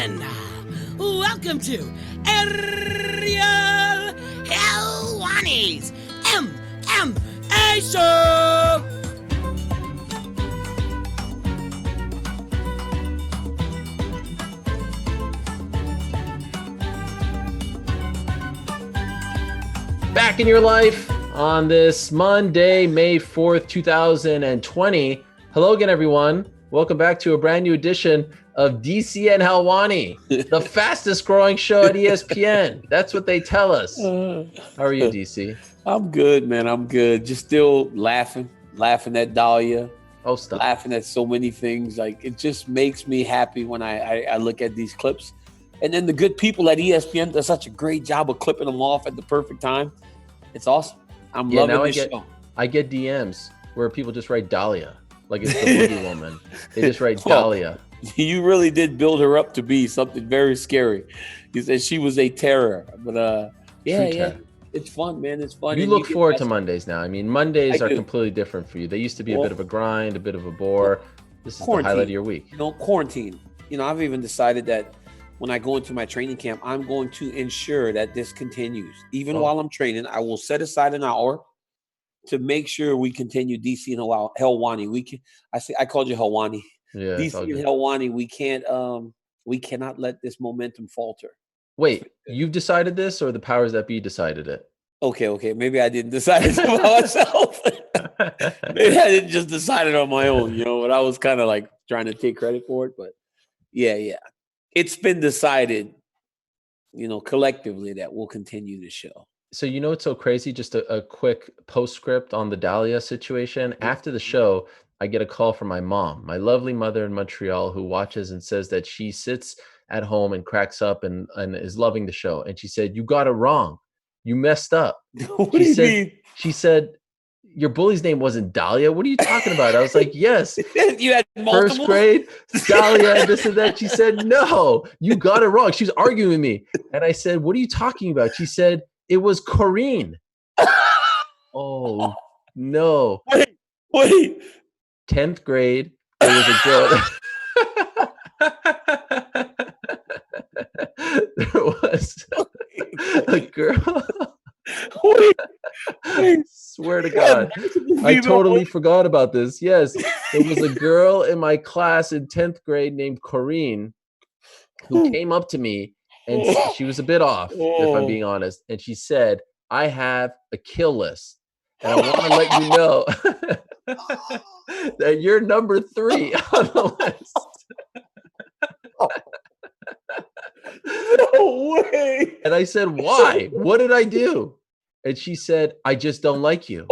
gentlemen, welcome to Ariel Helwani's MMA Show! Back in your life on this Monday, May 4th, 2020. Hello again, everyone. Welcome back to a brand new edition of DC and Helwani, the fastest growing show at ESPN. That's what they tell us. How are you, DC? I'm good, man. I'm good. Just still laughing at Dahlia. Oh, stop. Laughing at so many things. Like, it just makes me happy when I look at these clips. And then the good people at ESPN do such a great job of clipping them off at the perfect time. It's awesome. I'm loving this show. I get DMs where people just write Dahlia, like it's the Boogie Woman. They just write Dahlia. You really did build her up to be something very scary. You said she was a terror. But yeah. It's fun, man. It's fun. You look forward to Mondays now. I mean, Mondays are completely different for you. They used to be a bit of a grind, a bit of a bore. This is the highlight of your week. Quarantine. I've even decided that when I go into my training camp, I'm going to ensure that this continues. Even while I'm training, I will set aside an hour to make sure we continue DC and Helwani. I called you Helwani. Yeah, DC and Helwani, we cannot let this momentum falter. Wait, you've decided this, or the powers that be decided it? Okay. Maybe I didn't decide it by myself. Maybe I didn't just decide it on my own, but I was kind of like trying to take credit for it. But yeah. It's been decided, collectively that we'll continue the show. So it's so crazy, just a quick postscript on the Dahlia situation. After the show, I get a call from my mom, my lovely mother in Montreal, who watches and says that she sits at home and cracks up and is loving the show. And she said, "You got it wrong. You messed up." What do you mean? She said, "Your bully's name wasn't Dahlia. What are you talking about?" I was like, "Yes." You had multiple? First grade, Dahlia, and this and that. She said, "No, you got it wrong." She was arguing with me. And I said, "What are you talking about?" She said, "It was Corrine." Oh, no. Wait. 10th grade, there was a girl. There was a girl. I swear to God, I totally forgot about this. Yes, there was a girl in my class in 10th grade named Corrine who came up to me, and she was a bit off, if I'm being honest. And she said, "I have a kill list, and I want to let you know that you're number 3 on the list." No way. And I said, "Why? What did I do?" And she said, "I just don't like you."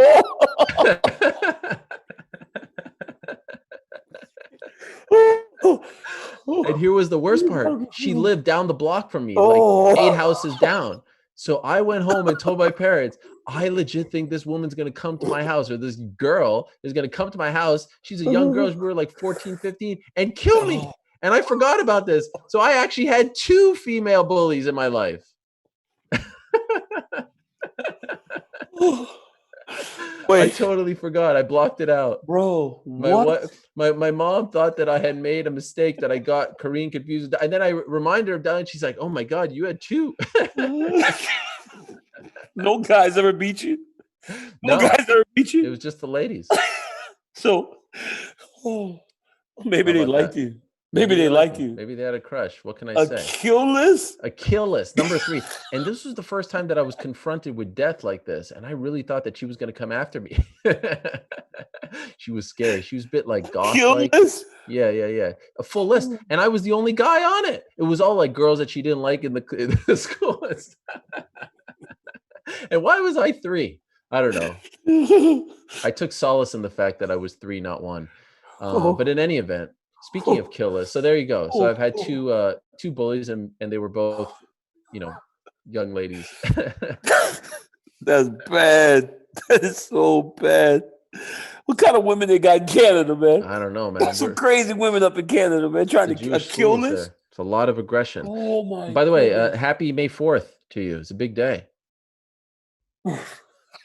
And here was the worst part. She lived down the block from me, like 8 houses down. So I went home and told my parents, "I legit think this woman's going to come to my house, or this girl is going to come to my house. She's a young girl. We were like 14, 15 and kill me." And I forgot about this. So I actually had 2 female bullies in my life. Wait. I totally forgot. I blocked it out. Bro, what? My mom thought that I had made a mistake, that I got Corrine confused. And then I reminded her of that, and she's like, "Oh my God, you had 2. No guys ever beat you? No guys ever beat you? It was just the ladies. So, maybe they liked you. Maybe they liked you. Maybe they had a crush. What can I say? A kill list? A kill list. Number 3. And this was the first time that I was confronted with death like this. And I really thought that she was going to come after me. She was scary. She was a bit like goth. Kill list? Yeah. A full list. And I was the only guy on it. It was all like girls that she didn't like in the school. And why was I 3? I don't know. I took solace in the fact that I was 3, not 1. But in any event, speaking of kill lists, so there you go. So I've had two bullies, and they were both, young ladies. That's bad. That is so bad. What kind of women they got in Canada, man? I don't know, man. Got some crazy women up in Canada, man, trying to kill this. It's a lot of aggression. Oh my! By the way, happy May 4th to you. It's a big day. I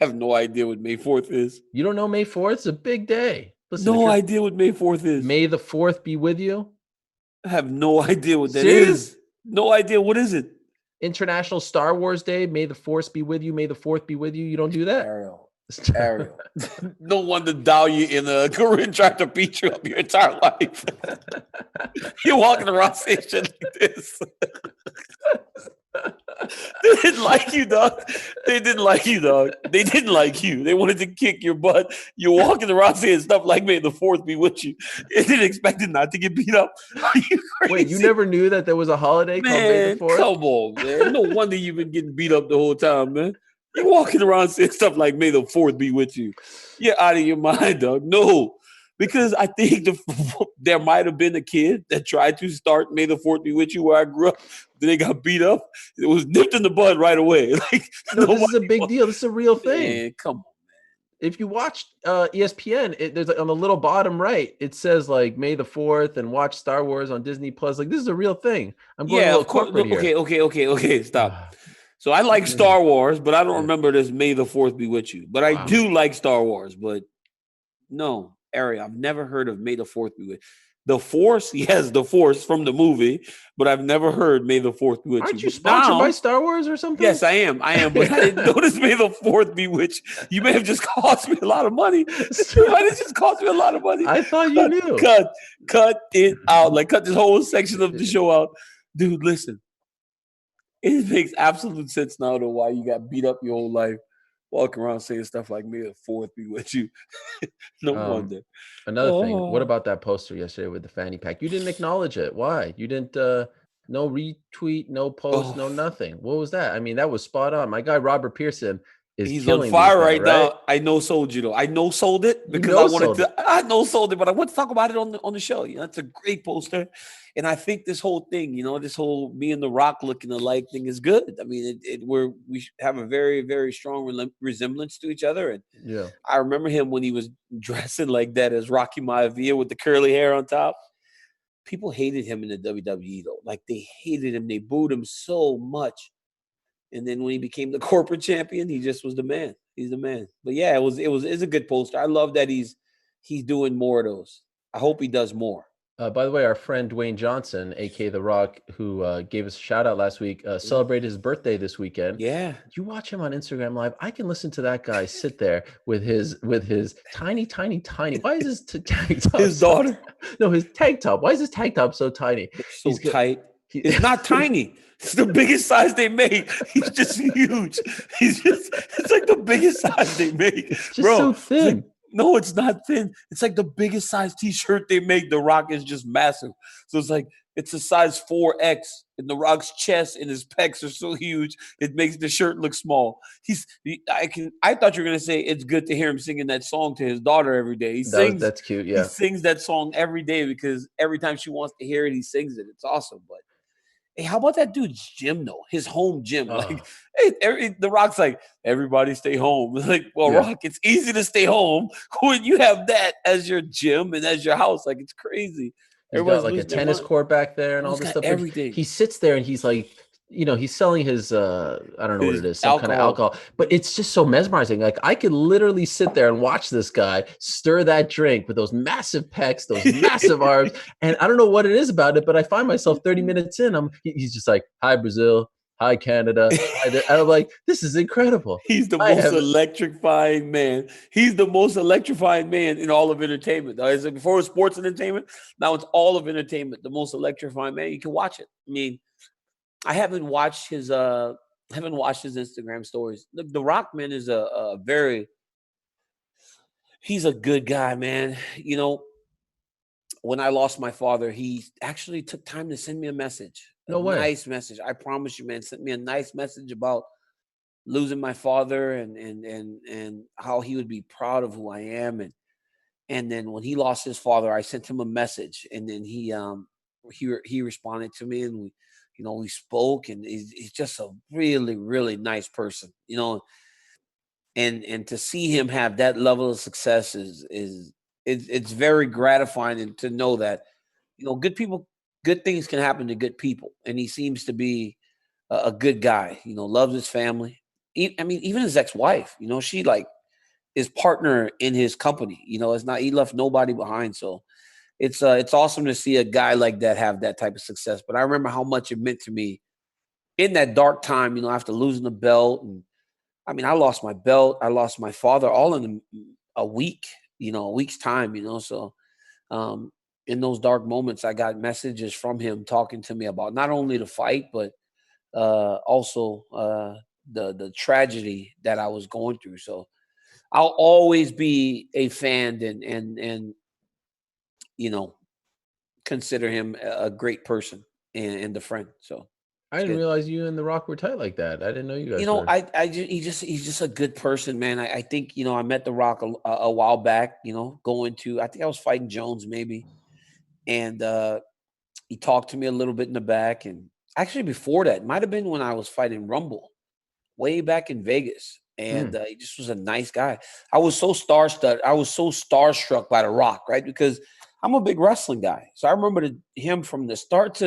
have no idea what May 4th is. You don't know May 4th? It's a big day. Listen, no idea what May 4th is. May the 4th be with you. I have no idea what that Serious? is. No idea. What is it? International Star Wars Day. May the Force be with you. May the Fourth be with you. You don't do that? Ariel. No wonder dial you in a Korean tried to beat you up your entire life. You're walking around saying shit like this. They didn't like you, dog. They didn't like you, dog. They didn't like you. They wanted to kick your butt. You're walking around saying stuff like, may the Fourth be with you. They didn't expect it not to get beat up. Are you crazy? Wait, you never knew that there was a holiday called May the 4th? Come on, man. No wonder you've been getting beat up the whole time, man. You're walking around saying stuff like, may the 4th be with you. You're out of your mind, dog. No. Because I think there might have been a kid that tried to start May the 4th be with you where I grew up. Then they got beat up. It was nipped in the bud right away. Like, no, this is a big deal. This is a real thing. Man, come on, man. If you watch ESPN, there's like on the little bottom right, it says like May the 4th and watch Star Wars on Disney Plus. Like, this is a real thing. I'm going a little corporate here. Okay. Stop. So I like Star Wars, but I don't remember this May the 4th be with you. But I do like Star Wars, but no. Ariel, I've never heard of May the 4th be with you. The Force, yes, the Force from the movie, but I've never heard May the 4th be with you. Aren't you sponsored by Star Wars or something? Yes, I am, but I didn't notice May the 4th be with you. You may have just cost me a lot of money. You might have just cost me a lot of money. I thought you knew. Cut it out. Like, cut this whole section of the show out. Dude, listen. It makes absolute sense now to why you got beat up your whole life. Walking around saying stuff like May the 4th be with you. No wonder. Another thing, what about that poster yesterday with the fanny pack? You didn't acknowledge it. Why? You didn't, no retweet, no post, no nothing. What was that? I mean, that was spot on. My guy, Robert Pearson, he's on fire right now. I no-sold you, though. I no-sold it because I no-sold it, but I want to talk about it on the show. You know, it's a great poster. And I think this whole thing, this whole me and The Rock looking alike thing is good. I mean, we have a very, very strong resemblance to each other. And yeah, I remember him when he was dressing like that as Rocky Maivia with the curly hair on top. People hated him in the WWE, though. Like, they hated him. They booed him so much. And then when he became the corporate champion, he just was the man. He's the man. But yeah, it's a good poster. I love that he's doing more of those. I hope he does more. By the way, our friend Dwayne Johnson, aka The Rock, who gave us a shout out last week, celebrated his birthday this weekend. Yeah, you watch him on Instagram Live. I can listen to that guy sit there with his tiny. Why is his tank top? His daughter? No, his tank top. Why is his tank top so tiny? He's so tight. It's not tiny. It's the biggest size they make. He's just huge. It's like the biggest size they make. It's just so thin. No, it's not thin. It's like the biggest size T-shirt they make. The Rock is just massive. So it's like it's a size 4X, and The Rock's chest and his pecs are so huge it makes the shirt look small. I thought you were gonna say it's good to hear him singing that song to his daughter every day. That's cute. Yeah, he sings that song every day because every time she wants to hear it, he sings it. It's awesome. But hey, how about that dude's gym though? His home gym. Like, hey, The Rock's like, everybody stay home. Like, well, yeah. Rock, it's easy to stay home when you have that as your gym and as your house. Like, it's crazy. He's got like a tennis court back there and all this stuff. Everything. He sits there and he's like, he's selling his, I don't know what it is, some kind of alcohol, but it's just so mesmerizing. Like, I could literally sit there and watch this guy stir that drink with those massive pecs, those massive arms. And I don't know what it is about it, but I find myself 30 minutes in, he's just like, hi, Brazil. Hi, Canada. And I'm like, this is incredible. He's the most electrifying man. He's the most electrifying man in all of entertainment. Before it was sports and entertainment, now it's all of entertainment. The most electrifying man. You can watch it. I mean, I haven't watched his Instagram stories. Look, The Rock, man, is he's a good guy, man. When I lost my father, he actually took time to send me a message. No way. Nice message. I promise you, man. Sent me a nice message about losing my father and how he would be proud of who I am. And then when he lost his father, I sent him a message, and then he responded to me, and we spoke, and he's just a really, really nice person, and to see him have that level of success it's very gratifying, and to know that, good things can happen to good people. And he seems to be a good guy, loves his family. I mean, even his ex-wife, she like is partner in his company, it's not, he left nobody behind. So it's awesome to see a guy like that have that type of success. But I remember how much it meant to me in that dark time, after losing the belt. And I mean, I lost my belt, I lost my father, all in a week, a week's time, So in those dark moments, I got messages from him talking to me about not only the fight, but also the tragedy that I was going through. So I'll always be a fan and consider him a great person and a friend. So I didn't realize you and The Rock were tight like that. I didn't know you guys were. He's just a good person, man. I think, I met The Rock a while back, I think I was fighting Jones maybe. And he talked to me a little bit in the back. And actually before that, it might have been when I was fighting Rumble way back in Vegas. And he just was a nice guy. I was so starstruck by The Rock, right? Because I'm a big wrestling guy. So I remember him from the start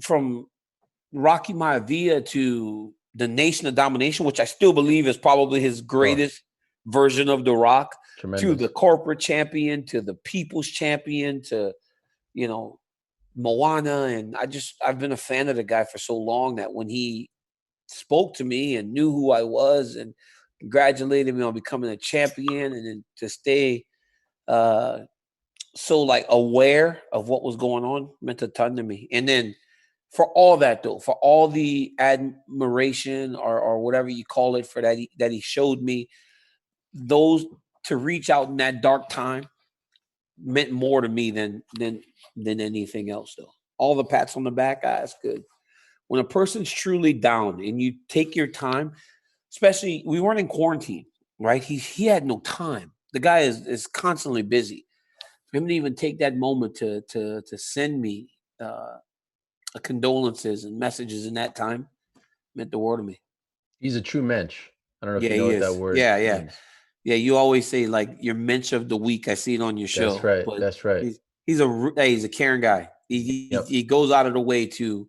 from Rocky Maivia to the Nation of Domination, which I still believe is probably his greatest version of The Rock. Tremendous. To the corporate champion, to the people's champion, to, Moana. And I've been a fan of the guy for so long that when he spoke to me and knew who I was and congratulated me on becoming a champion, and then to stay so like aware of what was going on meant a ton to me. And then for all that though, for all the admiration or whatever you call it for that he showed me, those to reach out in that dark time meant more to me than anything else though. All the pats on the back, that's good. When a person's truly down and you take your time, especially we weren't in quarantine, right? He had no time. The guy is constantly busy. For him to even take that moment to send me condolences and messages in that time meant the world to me. He's a true mensch. I don't know if you know what that word means. Yeah, you always say like your mensch of the week. I see it on your show. That's right. But that's right. He's a caring guy. He goes out of the way to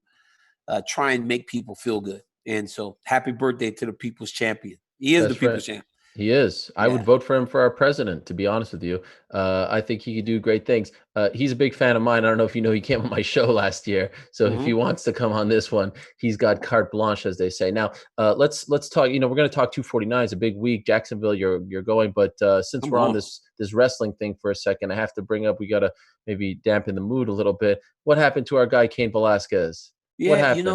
try and make people feel good. And so happy birthday to the people's champion. He is the people's champion. He is. I would vote for him for our president, to be honest with you. I think he could do great things. He's a big fan of mine. I don't know if you know, he came on my show last year. So if he wants to come on this one, he's got carte blanche, as they say. Now, let's talk, we're going to talk 249. It's a big week. Jacksonville, you're going. But since we're on this wrestling thing for a second, I have to bring up, we got to maybe dampen the mood a little bit. What happened to our guy, Cain Velasquez? Yeah, what happened?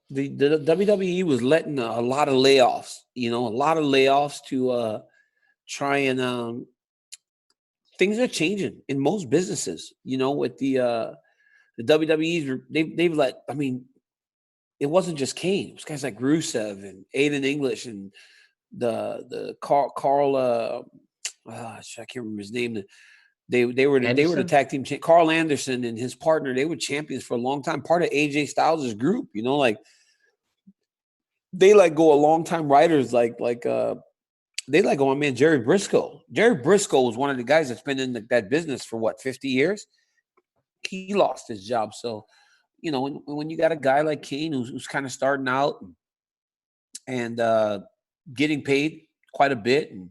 The WWE was letting a lot of layoffs, to try and things are changing in most businesses, with the WWE's, they've let, I mean, it wasn't just Cain. It was guys like Rusev and Aiden English and the Carl, I can't remember his name. They were the tag team. Carl Anderson and his partner, they were champions for a long time. Part of AJ Styles' group, they let go of long-time writers they let go of my man Jerry Briscoe. Jerry Briscoe was one of the guys that's been in that business for 50 years. He lost his job. So, when you got a guy like Cain who's kind of starting out and getting paid quite a bit, and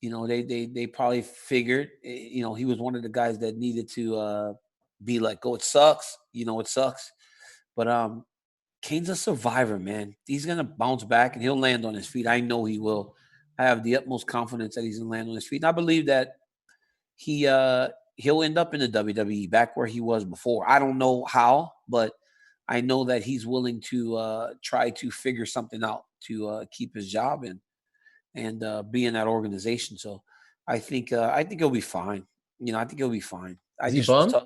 they probably figured he was one of the guys that needed to be like, oh, it sucks, it sucks, but Cain's a survivor, man. He's going to bounce back and he'll land on his feet. I know he will. I have the utmost confidence that he's going to land on his feet. And I believe that he'll end up in the WWE back where he was before. I don't know how, but I know that he's willing to try to figure something out to keep his job and be in that organization. So I think he'll be fine. I think he'll be fine. Is he bummed?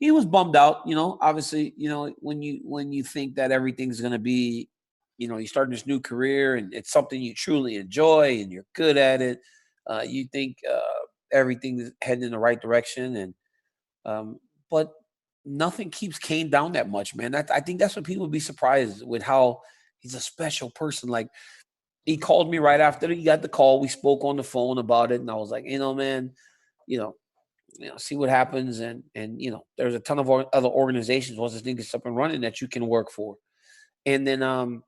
He was bummed out, obviously, when you think that everything's going to be, you're starting this new career and it's something you truly enjoy and you're good at it. You think everything's heading in the right direction. But nothing keeps Cain down that much, man. I think that's what people would be surprised with, how he's a special person. Like, he called me right after he got the call. We spoke on the phone about it. And I was like, man, see what happens. And there's a ton of other organizations once this thing gets up and running that you can work for. And then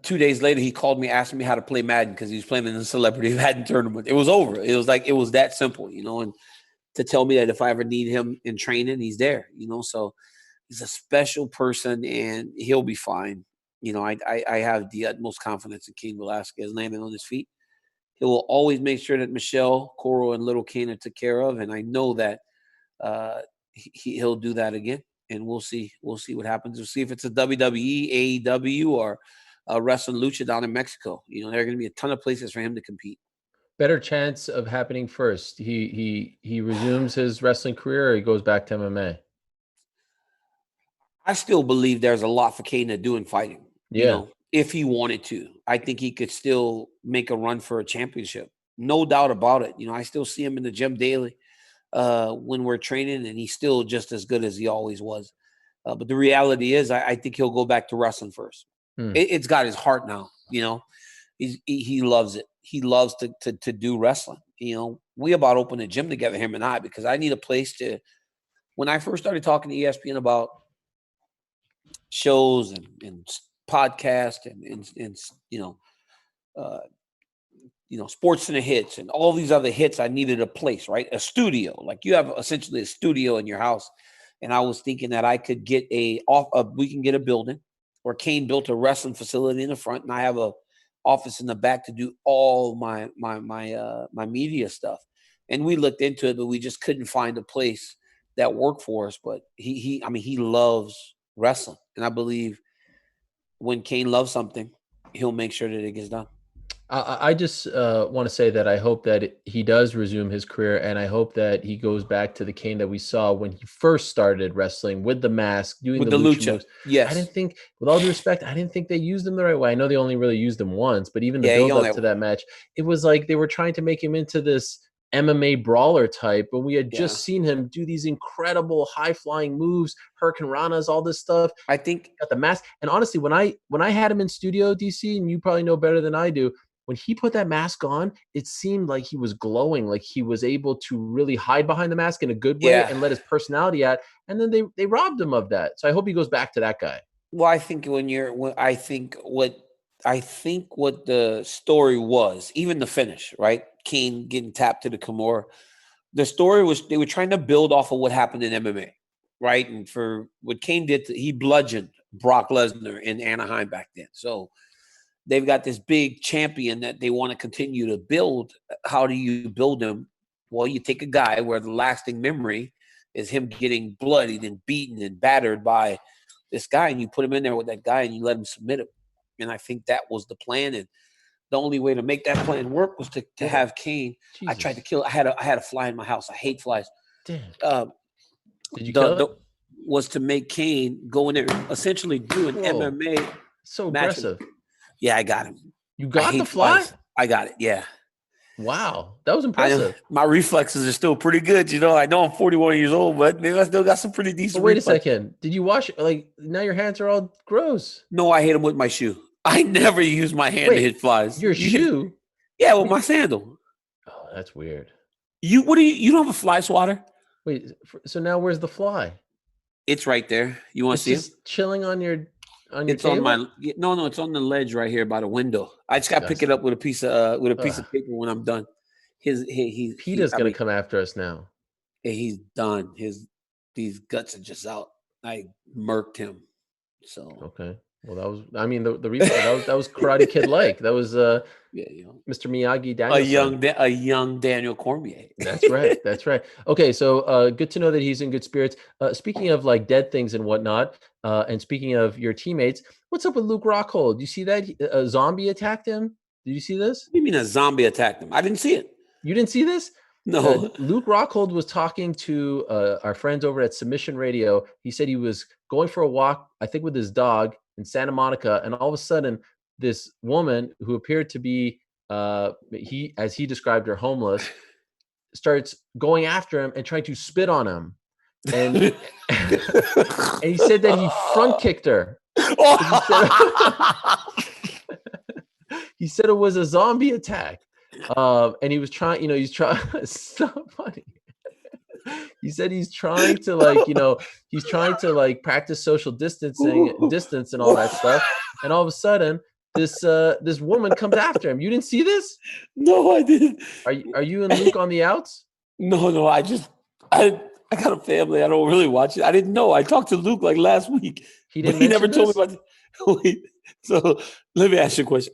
2 days later, he called me, asking me how to play Madden because he was playing in the Celebrity Madden tournament. It was over. It was that simple, and to tell me that if I ever need him in training, he's there, So he's a special person, and he'll be fine. I have the utmost confidence in Cain Velasquez landing on his feet. He will always make sure that Michelle, Coral, and little Cain are took care of, and I know that he'll do that again. And we'll see. We'll see what happens. We'll see if it's a WWE, AEW, or wrestling lucha down in Mexico. There are going to be a ton of places for him to compete. Better chance of happening first. He resumes his wrestling career, or he goes back to MMA. I still believe there's a lot for Cain to do in fighting. Yeah. If he wanted to, I think he could still make a run for a championship. No doubt about it. I still see him in the gym daily when we're training, and he's still just as good as he always was. But the reality is, I think he'll go back to wrestling first. It's got his heart now. He loves it. He loves to do wrestling. We about opened a gym together, him and I, because I need a place to. When I first started talking to ESPN about shows and podcasts and Sports Center hits and all these other hits, I needed a place, right? A studio. Like you have essentially a studio in your house. And I was thinking that I could get we can get a building, or Cain built a wrestling facility in the front, and I have a office in the back to do all my media stuff. And we looked into it, but we just couldn't find a place that worked for us. But he loves wrestling, and I believe when Cain loves something, he'll make sure that it gets done. I just want to say that I hope that he does resume his career, and I hope that he goes back to the Cain that we saw when he first started wrestling with the mask, doing with the lucha moves. Yes. I didn't think, with all due respect, I didn't think they used him the right way. I know they only really used him once, but even the build up to that match, it was like they were trying to make him into this MMA brawler type, when we had just seen him do these incredible high flying moves, Hurricane Ranas, all this stuff. I think got the mask. And honestly, when I had him in studio, DC, and you probably know better than I do, when he put that mask on, it seemed like he was glowing, like he was able to really hide behind the mask in a good way and let his personality out. And then they robbed him of that. So I hope he goes back to that guy. Well, I think what the story was, even the finish, right? Cain getting tapped to the Kimura. The story was they were trying to build off of what happened in MMA, right? And for what Cain did, he bludgeoned Brock Lesnar in Anaheim back then. So they've got this big champion that they want to continue to build. How do you build him? Well, you take a guy where the lasting memory is him getting bloodied and beaten and battered by this guy, and you put him in there with that guy and you let him submit him. And I think that was the plan. And the only way to make that plan work was to have Cain. Jesus. I tried to kill. I had a fly in my house. I hate flies. Damn. Did you kill it? Was to make Cain go in there, essentially do an MMA. So aggressive. Yeah, I got him. You got the fly? Flies. I got it. Yeah. Wow, that was impressive. My reflexes are still pretty good. I know I'm 41 years old, but maybe I still got some pretty decent. But wait a second. Did you wash it? Like, now your hands are all gross. No, I hit them with my shoe. I never use my hand to hit flies. Your shoe? Yeah, with my sandal. Oh, that's weird. You don't have a fly swatter? Wait, so now where's the fly? It's right there. You want to see it? It's chilling on your it's table? On no, it's on the ledge right here by the window. I just got to pick it up with a piece of paper when I'm done. PETA's gonna come after us now. He's done. These guts are just out. I murked him. So okay. Well, that was. I mean, the replay that was Karate Kid like. That was Mr. Miyagi Daniel. A young Daniel Cormier. That's right. That's right. Okay, so good to know that he's in good spirits. Speaking of like dead things and whatnot, and speaking of your teammates, what's up with Luke Rockhold? Do you see that a zombie attacked him? Did you see this? What do you mean a zombie attacked him? I didn't see it. You didn't see this? No. Luke Rockhold was talking to our friends over at Submission Radio. He said he was going for a walk, I think, with his dog in Santa Monica, and all of a sudden, this woman who appeared to be, as he described her, homeless, starts going after him and trying to spit on him, and and he said that he front kicked her. He said it was a zombie attack. And he was trying, he's trying. It's so funny. He said he's trying to practice social distance and all that stuff. And all of a sudden, this woman comes after him. You didn't see this? No, I didn't. Are you and Luke on the outs? No. I got a family. I don't really watch it. I didn't know. I talked to Luke like last week. He didn't. He never told me about it. Wait. So let me ask you a question.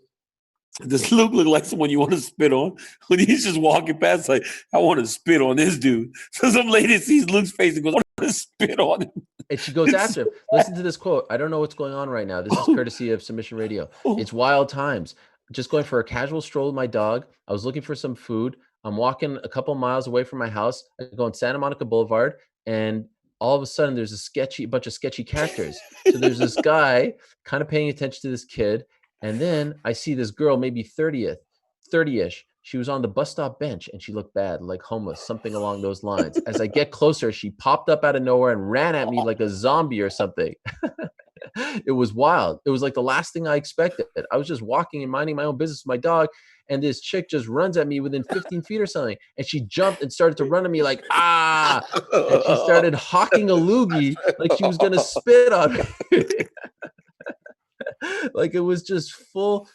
Does Luke look like someone you want to spit on? When he's just walking past, like, I want to spit on this dude. So some lady sees Luke's face and goes, I want to spit on him. And she goes after him. Listen to this quote. I don't know what's going on right now. This is courtesy of Submission Radio. It's wild times. Just going for a casual stroll with my dog. I was looking for some food. I'm walking a couple miles away from my house. I go on Santa Monica Boulevard, and all of a sudden there's a bunch of sketchy characters. So there's this guy kind of paying attention to this kid. And then I see this girl, maybe 30-ish. She was on the bus stop bench and she looked bad, like homeless, something along those lines. As I get closer, she popped up out of nowhere and ran at me like a zombie or something. It was wild. It was like the last thing I expected. I was just walking and minding my own business with my dog, and this chick just runs at me within 15 feet or something. And she jumped and started to run at me like, ah! And she started hawking a loogie like she was going to spit on me. Like it was just full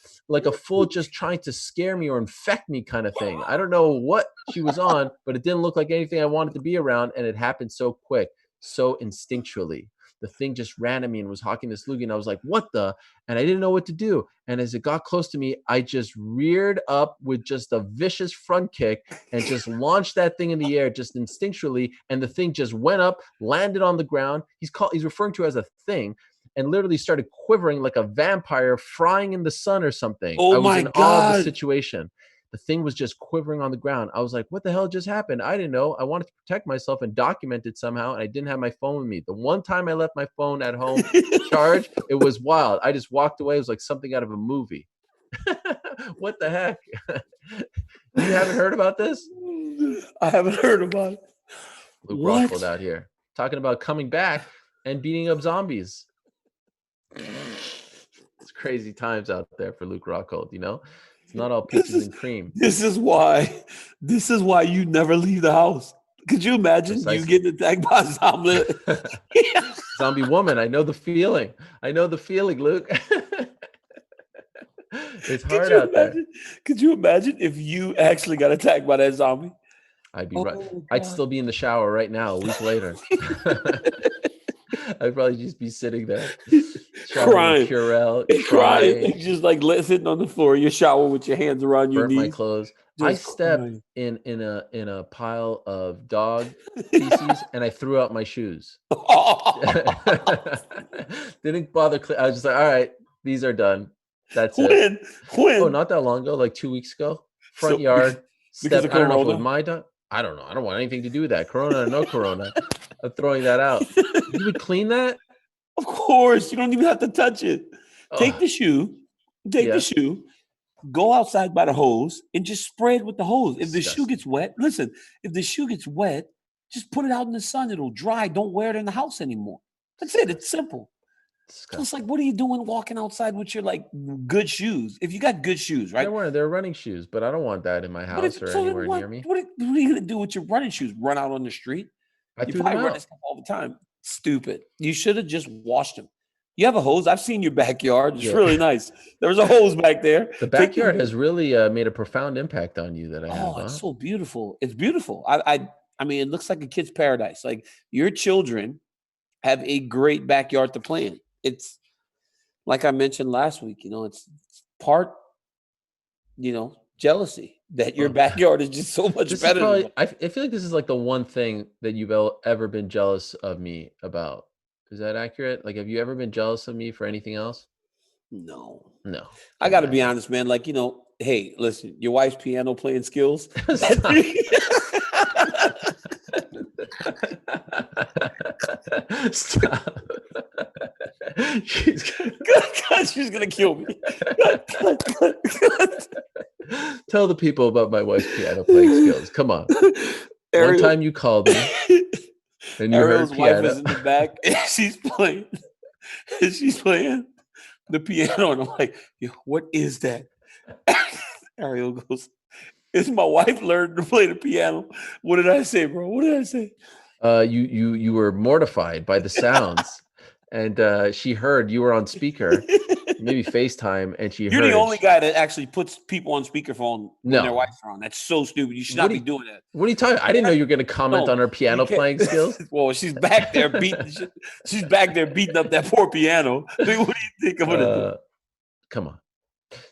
just trying to scare me or infect me kind of thing. I don't know what she was on, but it didn't look like anything I wanted to be around. And it happened so quick, so instinctually. The thing just ran at me and was hawking this loogie. And I was like, what the? And I didn't know what to do. And as it got close to me, I just reared up with just a vicious front kick and just launched that thing in the air just instinctually. And the thing just went up, landed on the ground. He's referring to it as a thing. And literally started quivering like a vampire frying in the sun or something. Oh, I was my in awe of God. the situation. The thing was just quivering on the ground. I was like, what the hell just happened? I didn't know. I wanted to protect myself and document it somehow. And I didn't have my phone with me. The one time I left my phone at home charged, it was wild. I just walked away. It was like something out of a movie. What the heck? You haven't heard about this? I haven't heard about it. Luke Rockhold out here talking about coming back and beating up zombies. It's crazy times out there for Luke Rockhold, you know? It's not all peaches and cream. This is why you never leave the house. Could you imagine Precisely. you getting attacked by a zombie? Zombie woman, I know the feeling. Luke. It's hard out there. Could you imagine if you actually got attacked by that zombie? I'd be right. I'd still be in the shower right now a week later. I'd probably just be sitting there crying, crying, just like sitting on the floor in your shower with your hands around your knees. My clothes. I stepped in a pile of dog feces and I threw out my shoes. Didn't bother. I was just like, all right, these are done. That's it. When? Oh, not that long ago, like 2 weeks ago. Front yard. Step. I don't know if it was my dog. I don't know. I don't want anything to do with that. Corona or no corona. I'm throwing that out. You would clean that? Of course. You don't even have to touch it. Take the shoe. The shoe. Go outside by the hose and just spray it with the hose. If the shoe gets wet, listen, if the shoe gets wet, just put it out in the sun. It'll dry. Don't wear it in the house anymore. That's it. It's simple. So it's like, what are you doing walking outside with your like good shoes? If you got good shoes, right? They're running shoes, but I don't want that in my house or anywhere near me. What are you gonna do with your running shoes? Run out on the street? You probably run stuff all the time. Stupid. You should have just washed them. You have a hose. I've seen your backyard. It's really nice. There was a hose back there. The backyard has really made a profound impact on you. It's so beautiful. It's beautiful. I mean, it looks like a kid's paradise. Like your children have a great backyard to play in. It's like I mentioned last week, it's part, jealousy that your backyard is just so much better. I feel like this is like the one thing that you've ever been jealous of me about. Is that accurate? Like, have you ever been jealous of me for anything else? No. I got to be honest, man. Like, hey, listen, your wife's piano playing skills. Stop. She's gonna kill me. Tell the people about my wife's piano playing skills. Come on. One time you called me and you Ariel's heard piano. Wife is in the back and she's playing the piano, and I'm like, what is that? Ariel goes, it's my wife learned to play the piano. What did I say, bro? What did I say? You were mortified by the sounds, and she heard you were on speaker, maybe FaceTime, and she You're heard. the only guy that actually puts people on speakerphone when their No. wives are on. That's so stupid. You should not be doing that. What are you talking? I didn't know you were going to comment on her piano playing skills. Well, she's back there beating. She's back there beating up that poor piano. I mean, what do you think I'm gonna do? Come on,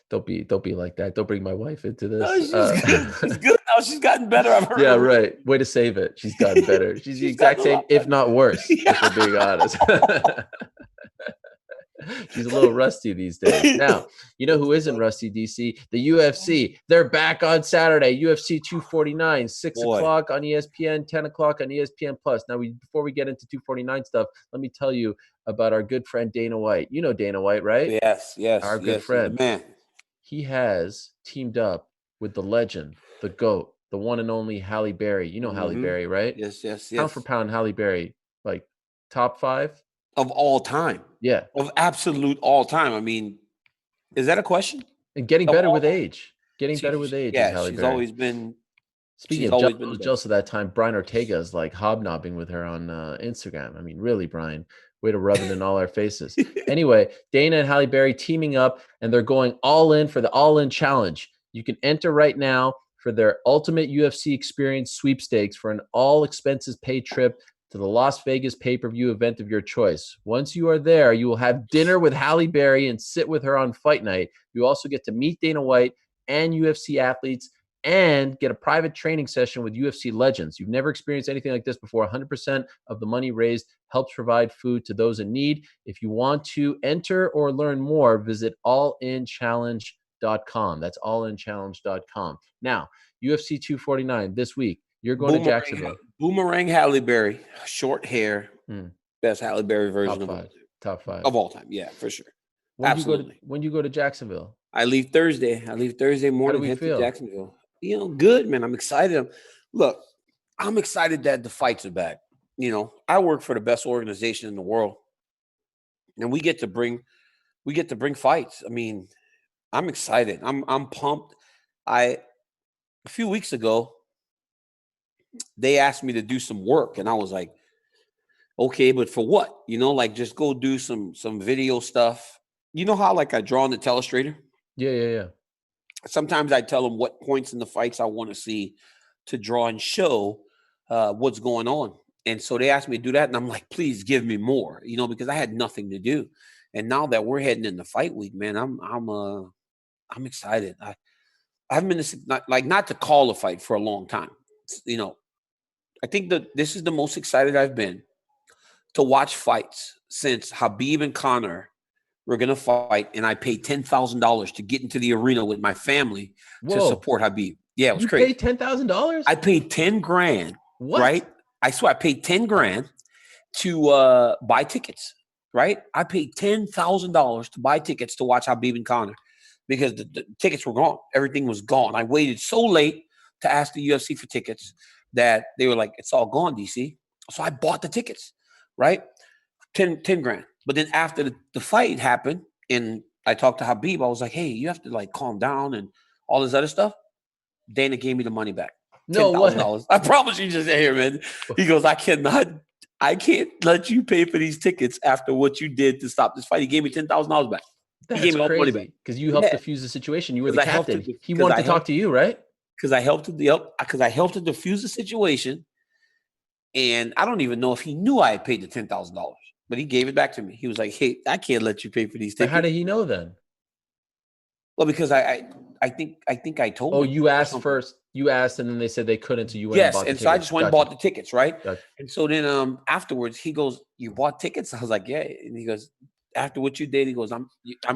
don't be like that. Don't bring my wife into this. No, she's good. She's good now. She's gotten better. I've heard. Yeah, right. Way to save it. She's gotten better. She's the exact same, if not worse. If we're being honest. She's a little rusty these days. Now, you know who isn't rusty, DC? The UFC. They're back on Saturday. UFC 249, 6 o'clock on ESPN, 10 o'clock on ESPN Plus. Now, before we get into 249 stuff, let me tell you about our good friend Dana White. You know Dana White, right? Yes. Our good friend. Man. He has teamed up with the legend, the GOAT, the one and only Halle Berry. You know Halle Berry, right? Yes. Pound for pound, Halle Berry, like top 5? Of all time. Yeah. Of absolute all time. I mean, is that a question? And getting better with age. Getting better with age. Yeah, Halle she's Berry. always been. Speaking of jealous of that time, Brian Ortega is like hobnobbing with her on Instagram. I mean, really, Brian, way to rub it in all our faces. Anyway, Dana and Halle Berry teaming up, and they're going all in for the All In Challenge. You can enter right now for their Ultimate UFC Experience sweepstakes for an all expenses paid trip to the Las Vegas pay-per-view event of your choice. Once you are there, you will have dinner with Halle Berry and sit with her on fight night. You also get to meet Dana White and UFC athletes and get a private training session with UFC legends. You've never experienced anything like this before. 100% of the money raised helps provide food to those in need. If you want to enter or learn more, visit allinchallenge.com. That's allinchallenge.com. Now, UFC 249 this week. You're going to Jacksonville. Boomerang Halle Berry, short hair, best Halle Berry version top 5 of all time. Yeah, for sure. Absolutely. When you go to Jacksonville? I leave Thursday. Morning. Head to Jacksonville. You know, good, man. I'm excited. Look, I'm excited that the fights are back. You know, I work for the best organization in the world, and we get to bring fights. I mean, I'm excited. I'm pumped. A few weeks ago, they asked me to do some work, and I was like, okay, but for what? You know, like just go do some video stuff. You know how like I draw in the telestrator? Yeah. Sometimes I tell them what points in the fights I want to see to draw and show what's going on. And so they asked me to do that, and I'm like, please give me more, you know, because I had nothing to do. And now that we're heading into fight week, man, I'm excited. I haven't been not to call a fight for a long time. You know, I think that this is the most excited I've been to watch fights since Khabib and Conor were going to fight, and I paid $10,000 to get into the arena with my family to support Khabib. Yeah, it was crazy. You paid $10,000? I paid $10,000. What? Right? I swear I paid $10,000 to buy tickets. Right? I paid $10,000 to buy tickets to watch Khabib and Conor because the tickets were gone. Everything was gone. I waited so late to ask the UFC for tickets that they were like, it's all gone, DC. So I bought the tickets. Right? $10,000. But then after the fight happened and I talked to Khabib, I was like, hey, you have to like calm down and all this other stuff. Dana gave me the money back. $10,000. I promise you just here, man. He goes, I can't let you pay for these tickets after what you did to stop this fight. He gave me $10,000 back. That's he gave me all the money crazy back. because you helped diffuse the situation. You were the captain. He wanted to talk to you, right? Because I helped to diffuse the situation. And I don't even know if he knew I had paid the $10,000. But he gave it back to me. He was like, hey, I can't let you pay for these tickets. How did he know then? Well, because I think I told him. Oh, you asked first. You asked, and then they said they couldn't, so you went and bought the tickets. So I just went and bought the tickets, right? Gotcha. And so then afterwards, he goes, you bought tickets? I was like, yeah. And he goes, after what you did, he goes, I'm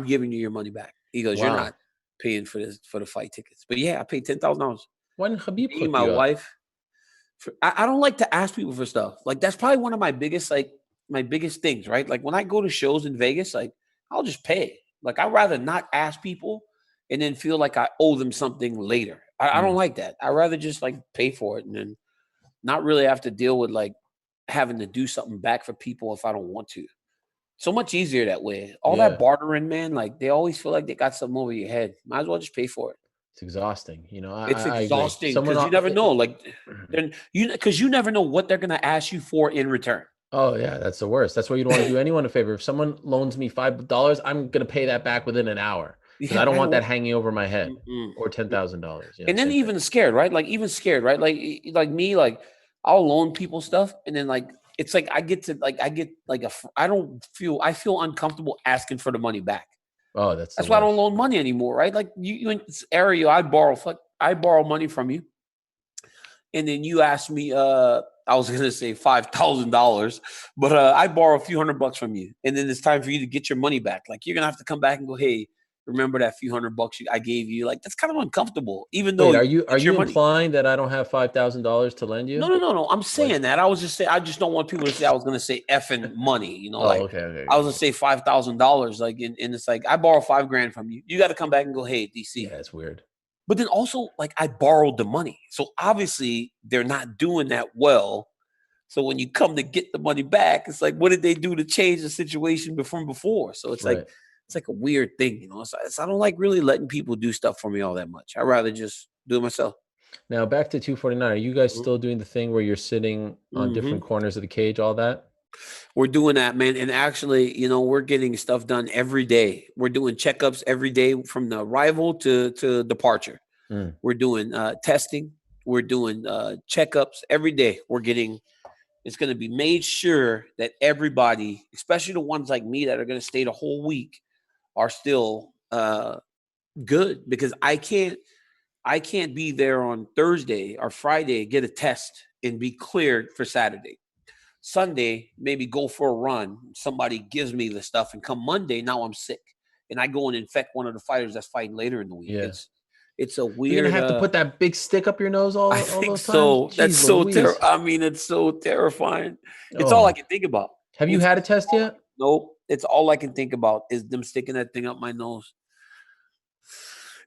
giving you your money back. He goes, you're not paying for the fight tickets. But yeah, I paid $10,000. When Khabib hooked my you up? wife. I don't like to ask people for stuff. Like that's probably one of my biggest things, right? Like when I go to shows in Vegas, like I'll just pay. Like I'd rather not ask people and then feel like I owe them something later. I don't like that. I'd rather just like pay for it and then not really have to deal with like having to do something back for people if I don't want to. So much easier that way. All that bartering, man, like they always feel like they got something over your head. Might as well just pay for it. It's exhausting, you know. It's exhausting because you never know, like, because you never know what they're gonna ask you for in return. Oh yeah, that's the worst. That's why you don't want to do anyone a favor. If someone loans me $5, I'm gonna pay that back within an hour because I Yeah, don't I want that don't. hanging over my head. Mm-mm. Or $10,000. And then Same thing. even scared, right? Like even scared, right? Like me, like I'll loan people stuff, and then like it's like I get like I feel uncomfortable asking for the money back. Oh, that's the That's why I don't worst. loan money anymore, right? Like you it's Ariel, I borrow money from you, and then you ask me, I was gonna say $5,000, but I borrow a few $100 from you, and then it's time for you to get your money back. Like you're gonna have to come back and go, hey, remember that few $100 I gave you? Like that's kind of uncomfortable, even though Wait, are it's your you money. implying that I don't have $5,000 to lend No, you? no, no, no. I'm What? saying that. I was just saying. I just don't want people to say I was going to say effing money. You know, Oh, like okay, okay, I was okay. going to say $5,000. Like, and it's like I borrow $5,000 from you. You got to come back and go, hey, DC. Yeah, it's weird. But then also, like, I borrowed the money, so obviously they're not doing that well. So when you come to get the money back, it's like, what did they do to change the situation from before? So Right. it's like a weird thing, you know. I don't like really letting people do stuff for me all that much. I'd rather just do it myself. Now back to 249. Are you guys Mhm. still doing the thing where you're sitting on different Mhm. corners of the cage, all that? We're doing that, man. And actually, you know, we're getting stuff done every day. We're doing checkups every day from the arrival to departure. Mm. We're doing testing. We're doing checkups every day. It's going to be made sure that everybody, especially the ones like me that are going to stay the whole week, are still good because I can't be there on Thursday or Friday, get a test and be cleared for Saturday. Sunday, maybe go for a run. Somebody gives me the stuff, and come Monday, now I'm sick, and I go and infect one of the fighters that's fighting later in the week. Yeah. It's a You're gonna weird. have to put that big stick up your nose I all think those times? so. That's Jeez so Louise. I mean, it's so terrifying. It's Oh all I my. can think about. Have you It's had a test yet? nope. It's all I can think about is them sticking that thing up my nose.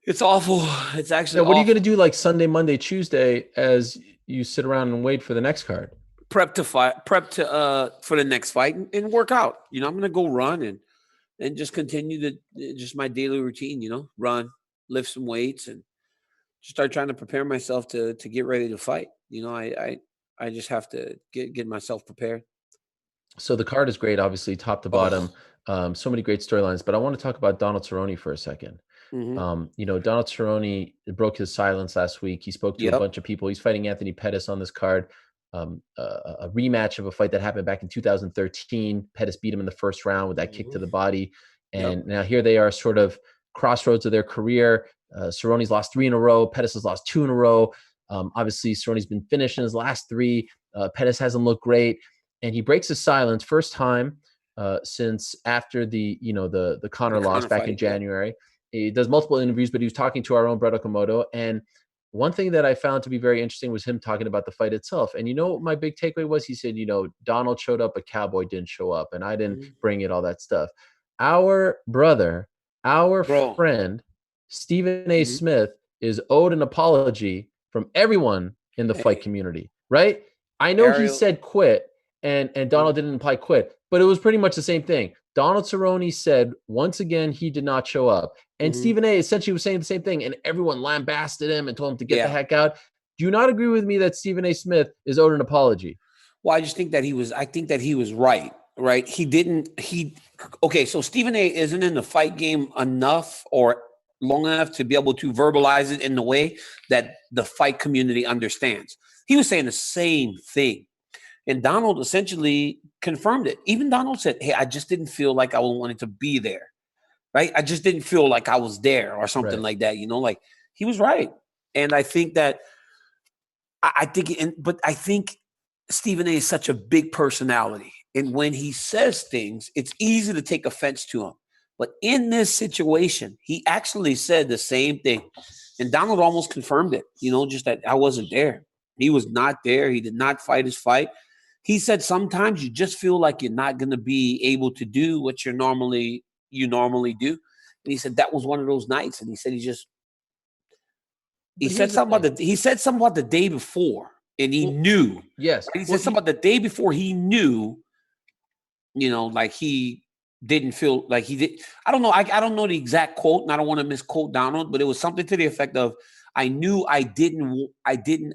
It's awful. It's Yeah, actually what are you awful. gonna do like Sunday, Monday, Tuesday as you sit around and wait for the next card? Prep to fight. Prep to for the next fight and work out. You know, I'm gonna go run and just continue to just my daily routine. You know, run, lift some weights, and just start trying to prepare myself to get ready to fight. You know, I just have to get myself prepared. So the card is great, obviously, top to Oh. bottom. So many great storylines, but I want to talk about Donald Cerrone for a second. Hmm. Donald Cerrone broke his silence last week. He spoke to a Yep. bunch of people. He's fighting Anthony Pettis on this card. A rematch of a fight that happened back in 2013. Pettis beat him in the first round with that kick Hmm. to the body. Yep. And now here they are, sort of crossroads of their career. Cerrone's lost 3 in a row. Pettis has lost 2 in a row. Obviously, Cerrone's been finished in his last 3. Pettis hasn't looked great, and he breaks his silence first time since after the The Conor loss Connor back in fight. Yep. January. He does multiple interviews, but he was talking to our own Brett Okamoto. And one thing that I found to be very interesting was him talking about the fight itself. And you know what my big takeaway was? He said, Donald showed up, but Cowboy didn't show up, and I didn't Mhm. bring it, all that stuff. Our brother, our Bro. friend, Stephen A. Mhm. Smith, is owed an apology from everyone in the fight Hey, community, right? I know he Ariel. said quit, and Donald didn't imply quit, but it was pretty much the same thing. Donald Cerrone said once again he did not show up. And Mhm. Stephen A essentially was saying the same thing, and everyone lambasted him and told him to get the Yeah. heck out. Do you not agree with me that Stephen A. Smith is owed an apology? Well, I just think that I think that he was right. Right. Okay. So Stephen A isn't in the fight game enough or long enough to be able to verbalize it in the way that the fight community understands. He was saying the same thing. And Donald essentially confirmed it. Even Donald said, hey, I just didn't feel like I wanted to be there. Right. I just didn't feel like I was there or something Right. like that. You know, like he was right. And I think that but I think Stephen A is such a big personality. And when he says things, it's easy to take offense to him. But in this situation, he actually said the same thing. And Donald almost confirmed it, just that I wasn't there. He was not there. He did not fight his fight. He said sometimes you just feel like you're not going to be able to do what you normally do. And he said that was one of those nights. And he said But here's the thing. he said something about the day before, and he Well, knew. yes. Right? He Well, said something about the day before he knew, like he didn't feel like he did. I don't know. I don't know the exact quote, and I don't want to misquote Donald, but it was something to the effect of, I knew I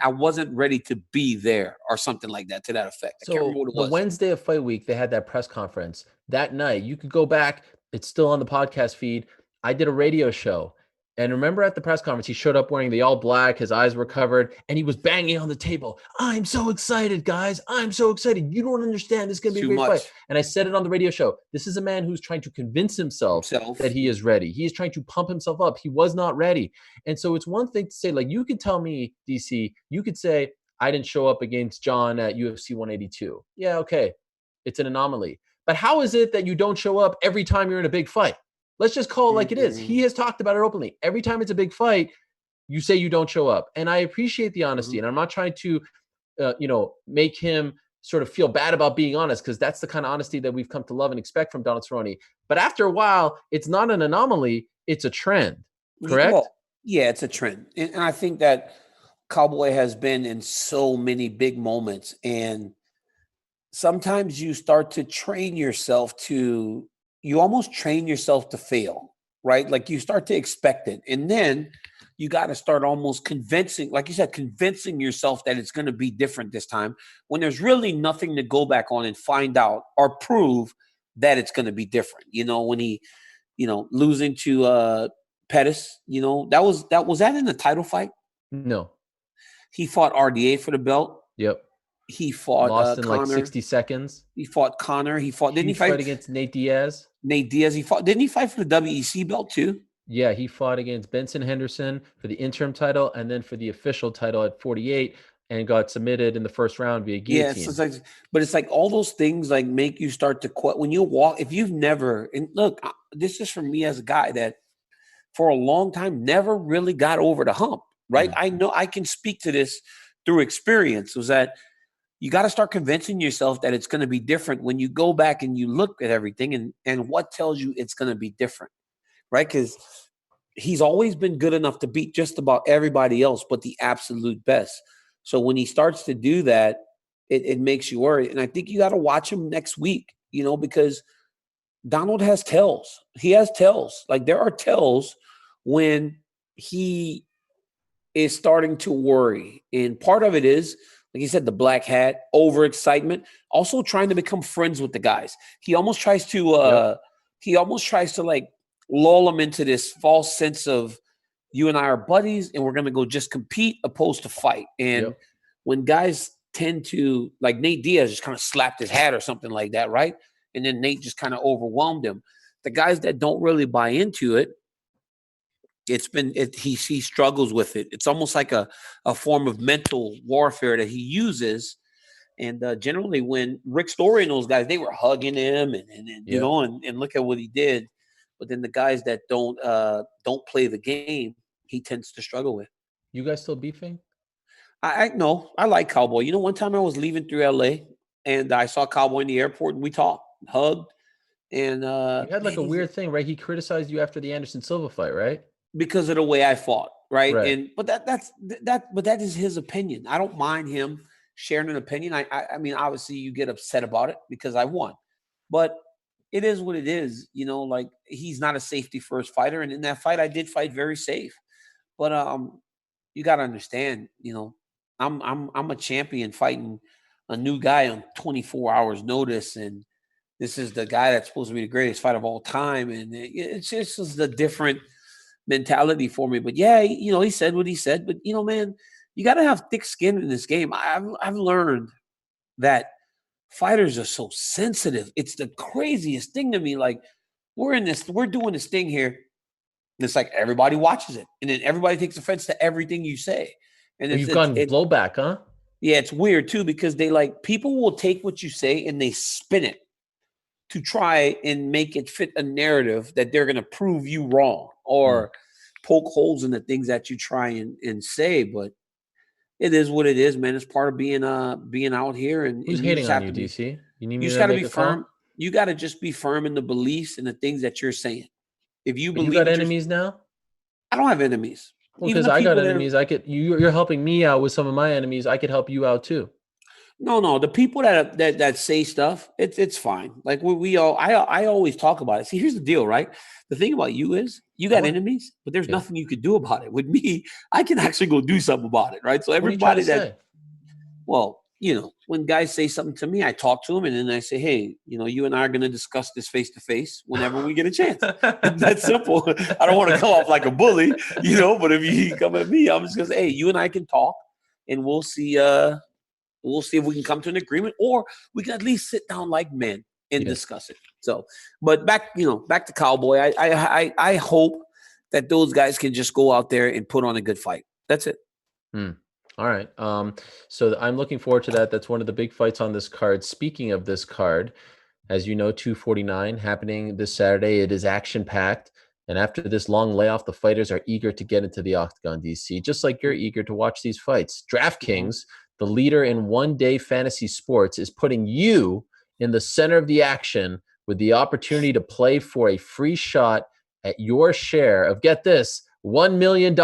wasn't ready to be there or something like that, to that effect. I can't remember So what it the was. Wednesday of fight week, they had that press conference that night. You could go back. It's still on the podcast feed. I did a radio show. And remember at the press conference, he showed up wearing the all black. His eyes were covered and he was banging on the table. I'm so excited, guys. I'm so excited. You don't understand. This is going to be a great fight. And I said it on the radio show. This is a man who's trying to convince himself that he is ready. He is trying to pump himself up. He was not ready. And so it's one thing to say, like, you could tell me, DC, you could say, I didn't show up against John at UFC 182. Yeah, okay. It's an anomaly. But how is it that you don't show up every time you're in a big fight? Let's just call it like it is. He has talked about it openly. Every time it's a big fight, you say you don't show up. And I appreciate the honesty. And I'm not trying to, make him sort of feel bad about being honest, because that's the kind of honesty that we've come to love and expect from Donald Cerrone. But after a while, it's not an anomaly. It's a trend, correct? Well, yeah, it's a trend. And I think that Cowboy has been in so many big moments. And sometimes you start to train yourself you almost train yourself to fail, right? Like you start to expect it. And then you got to start almost convincing, like you said, convincing yourself that it's going to be different this time, when there's really nothing to go back on and find out or prove that it's going to be different. When he, losing to Pettis, was that in the title fight? No. He fought RDA for the belt. Yep. He fought lost in Connor. like 60 seconds. He fought Connor. Didn't he fight against Nate Diaz? Didn't he fight for the WEC belt too? Yeah, he fought against Benson Henderson for the interim title and then for the official title at 48 and got submitted in the first round via guillotine. Yeah, it's like all those things like make you start to quit when you walk. If you've never, and look, this is for me as a guy that for a long time never really got over the hump, right? I know I can speak to this through experience, was that you got to start convincing yourself that it's going to be different when you go back and you look at everything and what tells you it's going to be different, right? Because he's always been good enough to beat just about everybody else but the absolute best. So when he starts to do that, it makes you worry. And I think you got to watch him next week, because Donald has tells. He has tells. Like there are tells when he is starting to worry. And part of it is, like you said, the black hat, overexcitement, also trying to become friends with the guys. He almost tries to like lull them into this false sense of you and I are buddies and we're going to go just compete opposed to fight. And when guys tend to, like Nate Diaz just kind of slapped his hat or something like that, right? And then Nate just kind of overwhelmed him. The guys that don't really buy into it, he struggles with it. It's almost like a form of mental warfare that he uses. And generally when Rick Story and those guys, they were hugging him and look at what he did. But then the guys that don't play the game, he tends to struggle with. You guys still beefing? I know. I like Cowboy. One time I was leaving through LA and I saw Cowboy in the airport and we talked, hugged. And you had like a weird thing, right? He criticized you after the Anderson Silva fight, right? Because of the way I fought, right? And but that is his opinion. I don't mind him sharing an opinion. I mean, obviously you get upset about it because I won. But it is what it is, like he's not a safety first fighter. And in that fight, I did fight very safe. But you got to understand, I'm a champion fighting a new guy on 24 hours notice. And this is the guy that's supposed to be the greatest fighter of all time. And it's just a different mentality for me. But yeah, he said what he said. But, man, you got to have thick skin in this game. I've learned that fighters are so sensitive. It's the craziest thing to me. Like we're doing this thing here. And it's like everybody watches it. And then everybody takes offense to everything you say. And you've gotten blowback, huh? Yeah, it's weird too, because people will take what you say and they spin it to try and make it fit a narrative that they're going to prove you wrong or poke holes in the things that you try and say. But it is what it is, man. It's part of being out here. And who's hating on you, DC? You just got to be firm. You got to just be firm in the beliefs and the things that you're saying. If you believe, you got enemies now? I don't have enemies. Well, because I got enemies. You're helping me out with some of my enemies. I could help you out too. No. The people that say stuff, it's fine. Like I always talk about it. See, here's the deal, right? The thing about you is you got What? enemies, but there's Yeah. nothing you could do about it. With me, I can actually go do something about it, right? So What are you trying everybody to say? well, when guys say something to me, I talk to them and then I say, hey, you and I are going to discuss this face to face whenever we get a chance. It's that simple. I don't want to come off like a bully, but if you come at me, I'm just going to say, hey, you and I can talk and we'll see if we can come to an agreement, or we can at least sit down like men and discuss it. So, but back to Cowboy. I hope that those guys can just go out there and put on a good fight. That's it. All right. So I'm looking forward to that. That's one of the big fights on this card. Speaking of this card, as you know, 249 happening this Saturday. It is action-packed. And after this long layoff, the fighters are eager to get into the octagon, DC, just like you're eager to watch these fights. DraftKings, the leader in one-day fantasy sports, is putting you in the center of the action with the opportunity to play for a free shot at your share of, get this, $1 million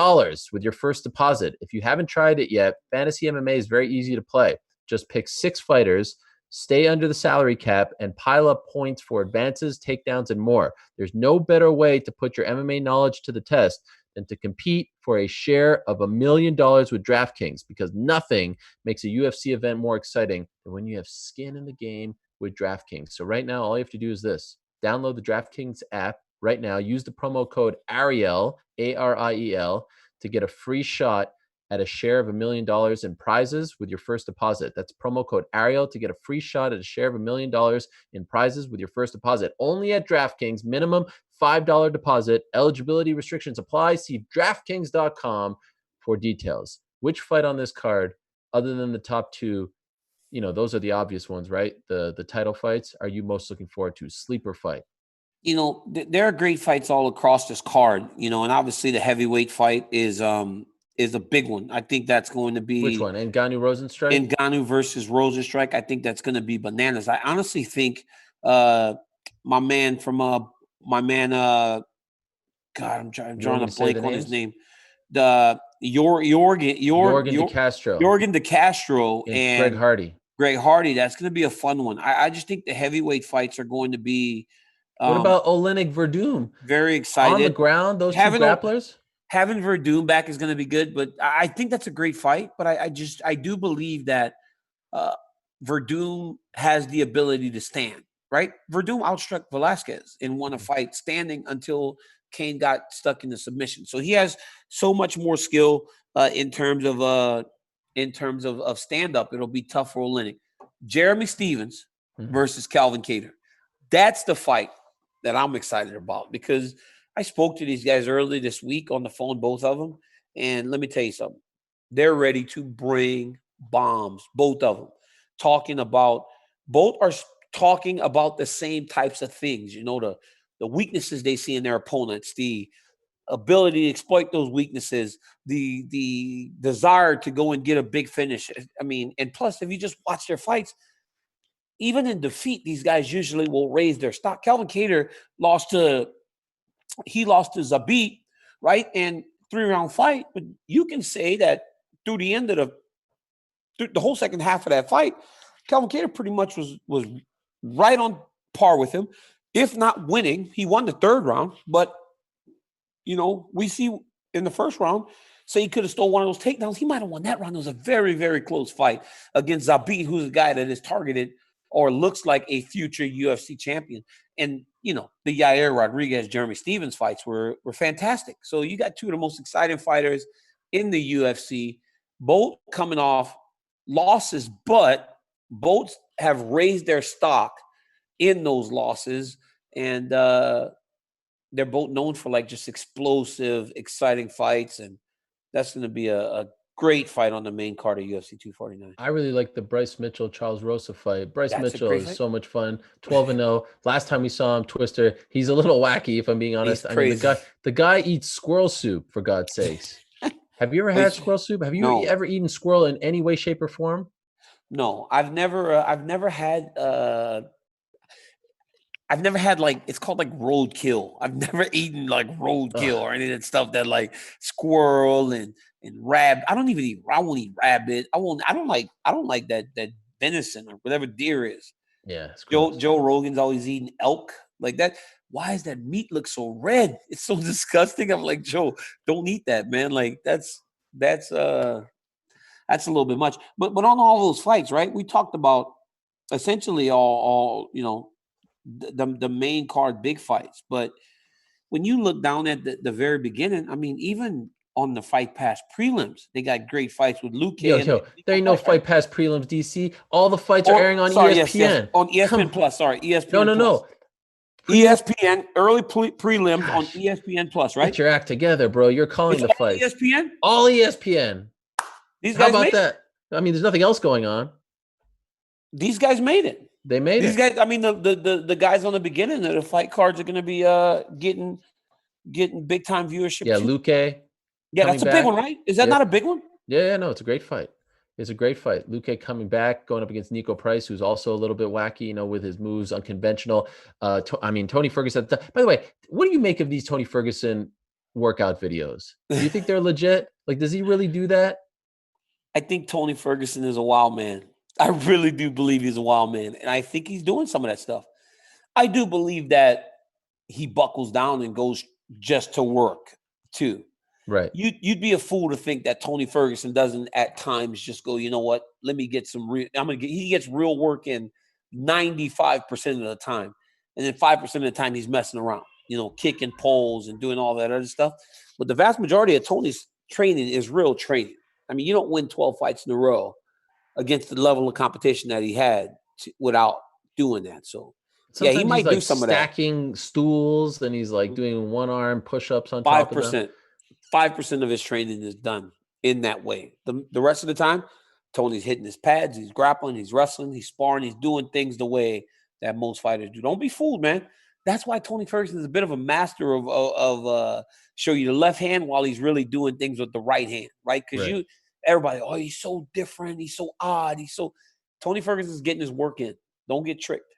with your first deposit. If you haven't tried it yet, Fantasy MMA is very easy to play. Just pick 6 fighters, stay under the salary cap, and pile up points for advances, takedowns, and more. There's no better way to put your MMA knowledge to the test than to compete for a share of $1 million with DraftKings, because nothing makes a UFC event more exciting than when you have skin in the game with DraftKings. So right now, all you have to do is this. Download the DraftKings app right now. Use the promo code Ariel, ARIEL, to get a free shot at a share of $1 million in prizes with your first deposit. That's promo code Ariel to get a free shot at a share of $1 million in prizes with your first deposit. Only at DraftKings. Minimum $5 deposit. Eligibility restrictions apply. See DraftKings.com for details. Which fight on this card, other than the top 2, those are the obvious ones, right? The title fights, are you most looking forward to? Sleeper fight. There are great fights all across this card, and obviously the heavyweight fight is a big one. I think that's going to be... Which one? Ngannou Rosenstrike? Ngannou versus Rosenstrike. I think that's going to be bananas. I honestly think my man, God, I'm drawing a blank on his name. The Yorgan De Castro. Yorgan De Castro and Greg Hardy. Greg Hardy. That's going to be a fun one. I just think the heavyweight fights are going to be... what about Olenek Verdum? Very excited. On the ground, those two grapplers? Having Verdum back is going to be good, but I think that's a great fight. But I do believe that Verdum has the ability to stand, right? Verdum outstruck Velasquez in one fight standing until Cain got stuck in the submission. So he has so much more skill in terms of stand-up. It'll be tough for Olenek. Jeremy Stephens versus Calvin Kattar. That's the fight that I'm excited about, because I spoke to these guys early this week on the phone, both of them. And let me tell you something. They're ready to bring bombs, both of them. Both are talking about the same types of things, the weaknesses they see in their opponents, the ability to exploit those weaknesses, the desire to go and get a big finish. And plus, if you just watch their fights, even in defeat, these guys usually will raise their stock. Calvin Kattar lost to Zabit, right? And 3-round fight. But you can say that through the end of the whole second half of that fight, Calvin Kattar pretty much was right on par with him, if not winning. He won the 3rd round, but we see in the 1st round, say he could have stole one of those takedowns. He might have won that round. It was a very, very close fight against Zabit, who's a guy that is targeted or looks like a future UFC champion. And, the Yair Rodriguez, Jeremy Stephens fights were fantastic. So you got 2 of the most exciting fighters in the UFC, both coming off losses, but both have raised their stock in those losses. And they're both known for just explosive, exciting fights. And that's going to be a great fight on the main card of UFC 249. I really like the Bryce Mitchell-Charles Rosa fight. Bryce Mitchell is so much fun. 12-0. Last time we saw him, Twister, he's a little wacky, if I'm being honest. The guy eats squirrel soup, for God's sakes. Have you ever had squirrel soup? Have you ever eaten squirrel in any way, shape, or form? No, I've never had it's called roadkill. I've never eaten roadkill or any of that stuff that squirrel and rabbit. I won't eat rabbit. I don't like that venison or whatever deer is. Yeah, it's gross. Joe Rogan's always eating elk like that. Why does that meat look so red? It's so disgusting. I'm like, Joe, don't eat that, man. Like that's a little bit much. But on all those fights, right? We talked about essentially all the main card big fights. But when you look down at the very beginning, I mean, even on the Fight Pass prelims, they got great fights with Luke. Yo, there ain't no Fight Pass prelims, DC. All the fights are airing on ESPN. Yes. On ESPN Plus. Sorry, ESPN. No. ESPN early prelims on ESPN Plus, right? Get your act together, bro. You're calling the fight. ESPN? All ESPN. How about that? I mean, there's nothing else going on. These guys made it. They made it. These guys, I mean, the guys on the beginning of the fight cards are going to be getting big time viewership. Yeah, Luke. Yeah, that's a big one, right? Is that not a big one? Yeah, no, it's a great fight. It's a great fight. Luque coming back, going up against Nico Price, who's also a little bit wacky, with his moves, unconventional. Tony Ferguson. By the way, what do you make of these Tony Ferguson workout videos? Do you think they're legit? Like, does he really do that? I think Tony Ferguson is a wild man. I really do believe he's a wild man. And I think he's doing some of that stuff. I do believe that he buckles down and goes just to work, too. Right. You'd be a fool to think that Tony Ferguson doesn't at times just go, you know what? Let me get some real. He gets real work in 95% of the time, and then 5% of the time he's messing around, kicking poles and doing all that other stuff. But the vast majority of Tony's training is real training. I mean, you don't win 12 fights in a row against the level of competition that he had without doing that. So sometimes he might do some of that. Stacking stools, and he's like doing one arm push-ups on top of them. 5% of his training is done in that way. The rest of the time, Tony's hitting his pads, he's grappling, he's wrestling, he's sparring, he's doing things the way that most fighters do. Don't be fooled, man. That's why Tony Ferguson is a bit of a master of show you the left hand while he's really doing things with the right hand, right? Because everybody, he's so different, he's so odd, Tony Ferguson's getting his work in. Don't get tricked.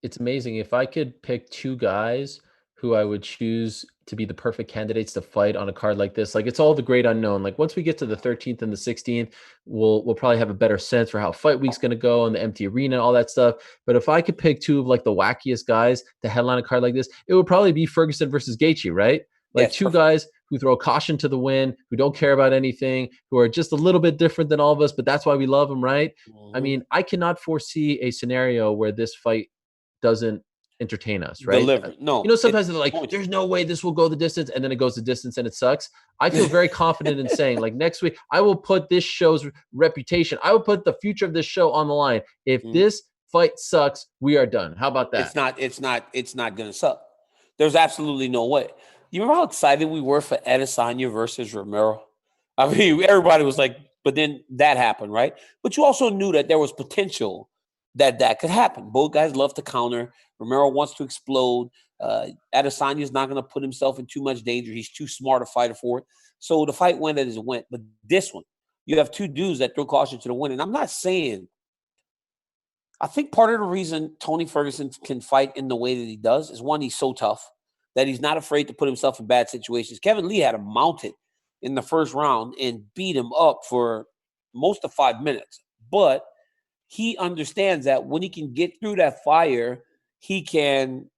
It's amazing. If I could pick two guys who I would choose to be the perfect candidates to fight on a card like this. Like, it's all the great unknown. Like, once we get to the 13th and the 16th, we'll probably have a better sense for how fight week's going to go and the empty arena, all that stuff. But if I could pick two of like the wackiest guys to headline a card like this, it would probably be Ferguson versus Gaethje, right? Like, two guys who throw caution to the wind, who don't care about anything, who are just a little bit different than all of us, but that's why we love them, right? I mean, I cannot foresee a scenario where this fight doesn't entertain us, right? No, sometimes they're like, there's no way this will go the distance, and then it goes the distance and it sucks. I feel very confident in saying, like, next week I will put this show's reputation, I will put the future of this show on the line. If this fight sucks, we are done. How about that? It's not gonna suck. There's absolutely no way. You remember how excited we were for Adesanya versus Romero? I mean, everybody was like, but then that happened, right? But you also knew that there was potential that could happen. Both guys love to counter. Romero wants to explode. Adesanya is not going to put himself in too much danger. He's too smart a fighter for it. So the fight went as it went. But this one, you have two dudes that throw caution to the wind. And I'm not saying – I think part of the reason Tony Ferguson can fight in the way that he does is, one, he's so tough that he's not afraid to put himself in bad situations. Kevin Lee had him mounted in the first round and beat him up for most of 5 minutes. But he understands that when he can get through that fire – he can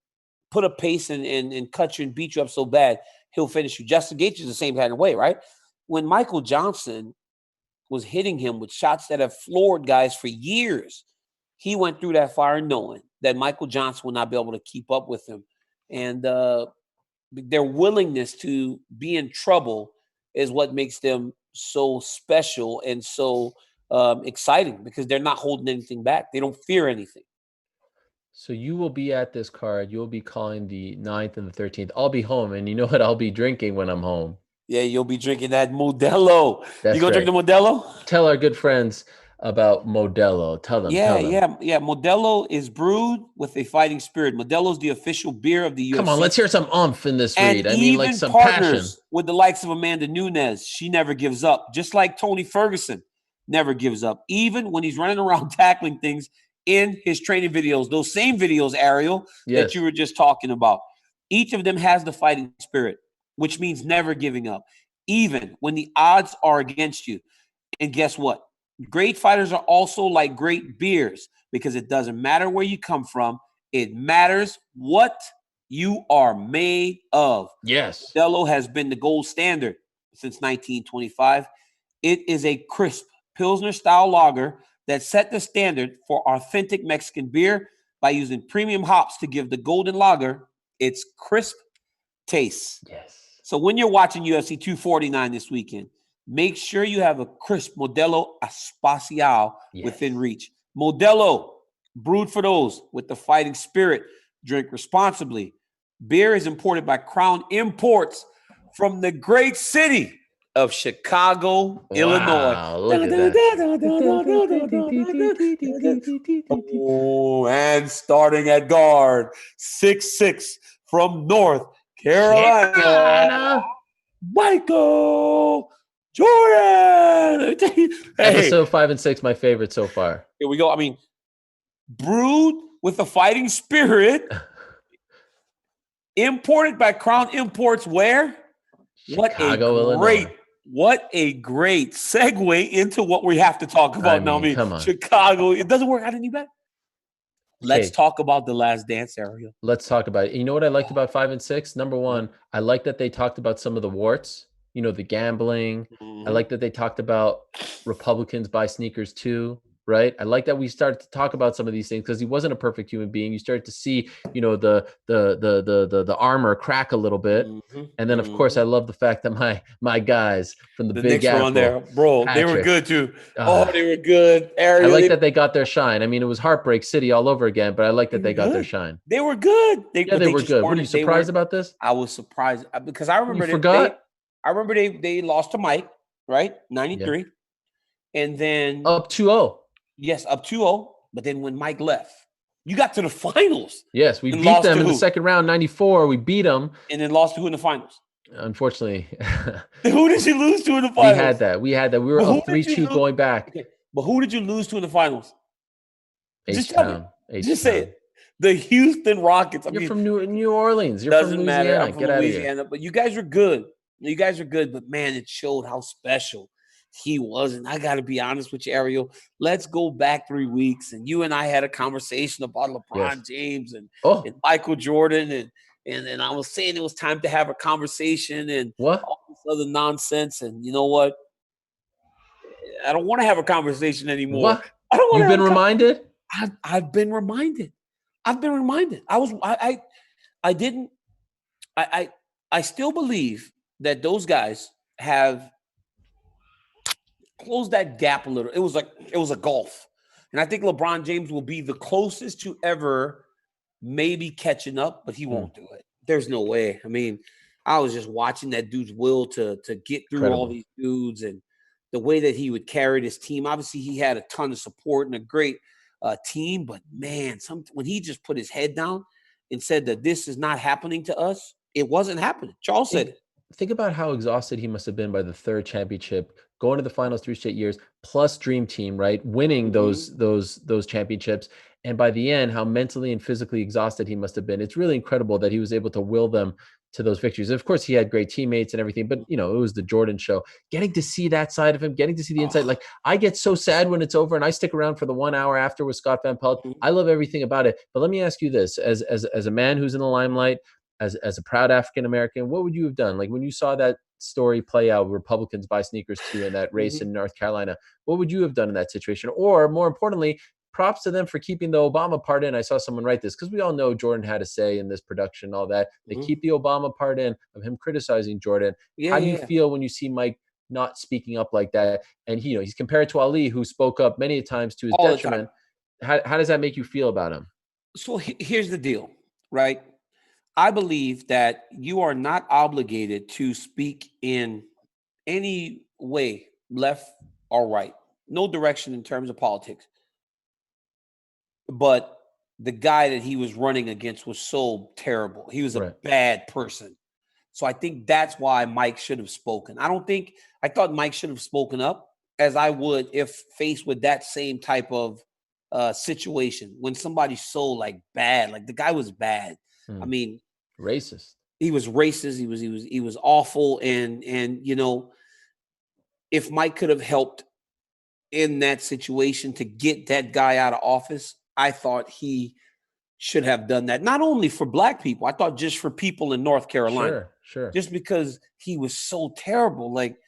put a pace and cut you and beat you up so bad, he'll finish you. Justin Gaethje is the same kind of way, right? When Michael Johnson was hitting him with shots that have floored guys for years, he went through that fire knowing that Michael Johnson will not be able to keep up with him. And their willingness to be in trouble is what makes them so special and so exciting, because they're not holding anything back. They don't fear anything. So you will be at this card. You'll be calling the 9th and the 13th. I'll be home, and you know what I'll be drinking when I'm home? Yeah, you'll be drinking that Modelo. You gonna drink the Modelo? Tell our good friends about Modelo. Tell them. Yeah. Modelo is brewed with a fighting spirit. Modelo is the official beer of the UFC. Come on, let's hear some oomph in this read. I mean, like some passion. With the likes of Amanda Nunes, she never gives up. Just like Tony Ferguson never gives up. Even when he's running around tackling things in his training videos, those same videos, Ariel, that you were just talking about. Each of them has the fighting spirit, which means never giving up, even when the odds are against you. And guess what? Great fighters are also like great beers because it doesn't matter where you come from. It matters what you are made of. Yes. Modelo has been the gold standard since 1925. It is a crisp Pilsner-style lager that set the standard for authentic Mexican beer by using premium hops to give the golden lager its crisp taste. Yes. So when you're watching UFC 249 this weekend, make sure you have a crisp Modelo Espacial within reach. Modelo, brewed for those with the fighting spirit. Drink responsibly. Beer is imported by Crown Imports from the great city of Chicago, Illinois. Look at that. Oh, and starting at guard, 6'6" from North Carolina, Michael Jordan. Hey, Episode 5 and 6, my favorite so far. Here we go. I mean, brewed with the fighting spirit, imported by Crown Imports. Where? Illinois. What a great segue into what we have to talk about now. Come on. Chicago. It doesn't work out any better. Let's talk about The Last Dance, Ariel. Let's talk about it. You know what I liked about 5 and 6? Number one, I like that they talked about some of the warts, you know, the gambling. I like that they talked about Republicans buy sneakers too, right? I like that we started to talk about some of these things because he wasn't a perfect human being. You started to see, you know, the armor crack a little bit. And then, of course, I love the fact that my guys from the Big Knicks Apple, were on there. Bro, Patrick, they were good too. They were good. Ariel, I like that they got their shine. I mean, it was Heartbreak City all over again, but I like that they got their shine. They were good. They were good. Were you surprised about this? I was surprised because I remember they lost to Mike, right? 93. And then up 2-0. Yes, up 2-0. But then when Mike left, you got to the finals. Yes, we beat them in the second round, 94. We beat them. And then lost to who in the finals? Unfortunately. Who did you lose to in the finals? We had that. We were up 3-2 going back. Okay. But who did you lose to in the finals? H-Town. Just say it. The Houston Rockets. You're from New Orleans. You're doesn't from matter. Louisiana. I'm from Get out Louisiana. of here. But you guys are good. You guys are good. But, man, it showed how special he was. And I got to be honest with you, Ariel. Let's go back 3 weeks. And you and I had a conversation about LeBron James and Michael Jordan. And I was saying it was time to have a conversation and all this other nonsense. And you know what? I don't want to have a conversation anymore. What? I don't want. You've been reminded? I've been reminded. I still believe that those guys have closed that gap a little. It was a gulf. And I think LeBron James will be the closest to ever maybe catching up, but he won't do it. There's no way. I mean, I was just watching that dude's will to get through all these dudes and the way that he would carry this team. Obviously, he had a ton of support and a great team, but man, when he just put his head down and said that this is not happening to us, it wasn't happening. Charles said it. Think about how exhausted he must have been by the third championship, going to the finals 3 straight years, plus Dream Team, right? Winning those championships. And by the end, how mentally and physically exhausted he must have been. It's really incredible that he was able to will them to those victories. Of course, he had great teammates and everything, but, you know, it was the Jordan show. Getting to see that side of him, getting to see the inside. Like, I get so sad when it's over and I stick around for the 1 hour after with Scott Van Pelt. I love everything about it. But let me ask you this, as a man who's in the limelight, as a proud African-American, what would you have done? Like, when you saw that story play out, Republicans buy sneakers too in that race in North Carolina, what would you have done in that situation? Or more importantly, props to them for keeping the Obama part in. I saw someone write this because we all know Jordan had a say in this production and all that. They keep the Obama part in of him criticizing Jordan. How do you feel when you see Mike not speaking up like that? And he's compared to Ali, who spoke up many times to his detriment. How does that make you feel about him? So here's the deal, right? I believe that you are not obligated to speak in any way, left or right. No direction in terms of politics. But the guy that he was running against was so terrible. He was a bad person. So I think that's why Mike should have spoken. I thought Mike should have spoken up as I would if faced with that same type of situation when somebody's so like bad. Like the guy was bad. I mean, racist. He was racist. He was awful. And if Mike could have helped in that situation to get that guy out of office, I thought he should have done that. Not only for black people, I thought just for people in North Carolina. Sure. Just because he was so terrible. Like,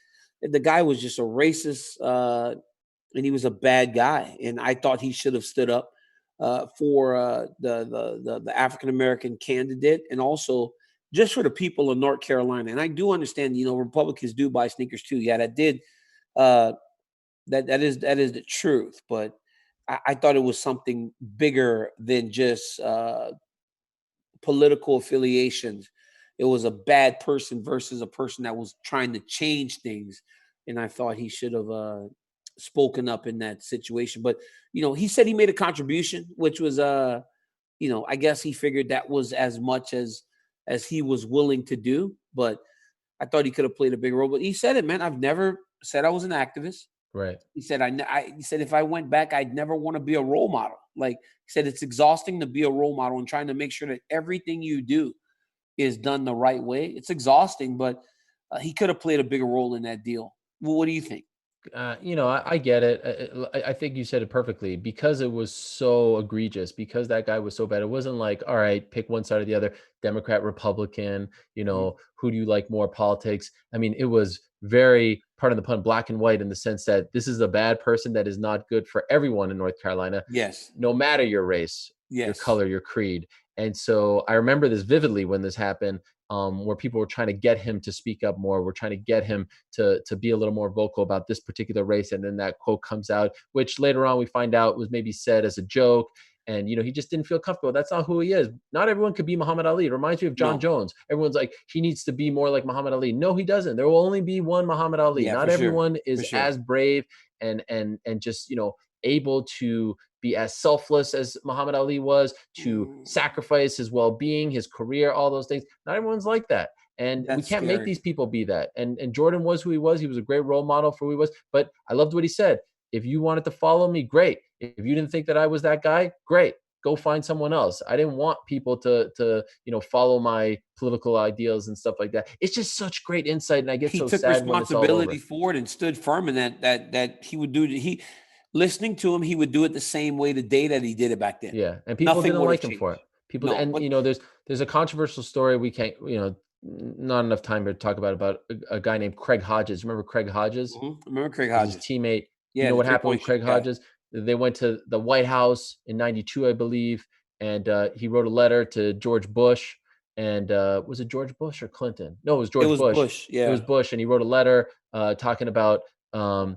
the guy was just a racist, and he was a bad guy. And I thought he should have stood up for the African American candidate, and also just for the people of North Carolina. And I do understand, Republicans do buy sneakers too. Yeah, that did. That is the truth. But I thought it was something bigger than just political affiliations. It was a bad person versus a person that was trying to change things. And I thought he should have spoken up in that situation. But, he said he made a contribution, which was, I guess he figured that was as much as he was willing to do. But I thought he could have played a bigger role. But he said it, man. I've never said I was an activist. Right. He said, he said, if I went back, I'd never want to be a role model. Like, he said, it's exhausting to be a role model and trying to make sure that everything you do is done the right way. It's exhausting, but he could have played a bigger role in that deal. Well, what do you think? I get it. I think you said it perfectly, because it was so egregious, because that guy was so bad. It wasn't like, all right, pick one side or the other, Democrat, Republican, who do you like more, politics? I mean, it was very, pardon the pun, black and white, in the sense that this is a bad person that is not good for everyone in North Carolina. Yes. No matter your race, yes, your color, your creed. And so I remember this vividly when this happened. Where people were trying to get him to speak up more. We're trying to get him to be a little more vocal about this particular race. And then that quote comes out, which later on we find out was maybe said as a joke. And, he just didn't feel comfortable. That's not who he is. Not everyone could be Muhammad Ali. It reminds me of John Jones. Everyone's like, he needs to be more like Muhammad Ali. No, he doesn't. There will only be one Muhammad Ali. Yeah, not everyone is as brave and just, able to be as selfless as Muhammad Ali was, to sacrifice his well-being, his career, all those things. Not everyone's like that. And we can't make these people be that. And Jordan was who he was. He was a great role model for who he was. But I loved what he said. If you wanted to follow me, great. If you didn't think that I was that guy, great. Go find someone else. I didn't want people to follow my political ideals and stuff like that. It's just such great insight. And I get so sad when it's all over. He took responsibility for it and stood firm in that he would do. Listening to him, he would do it the same way the day that he did it back then. Yeah, and people didn't like him for it. People, there's a controversial story. We can't, not enough time to talk about a guy named Craig Hodges. Remember Craig Hodges? Mm-hmm. I remember Craig Hodges. His teammate. Yeah, you know what happened with Craig Hodges? They went to the White House in '92, I believe, and he wrote a letter to George Bush. And was it George Bush or Clinton? No, it was George Bush. Yeah, it was Bush, and he wrote a letter talking about some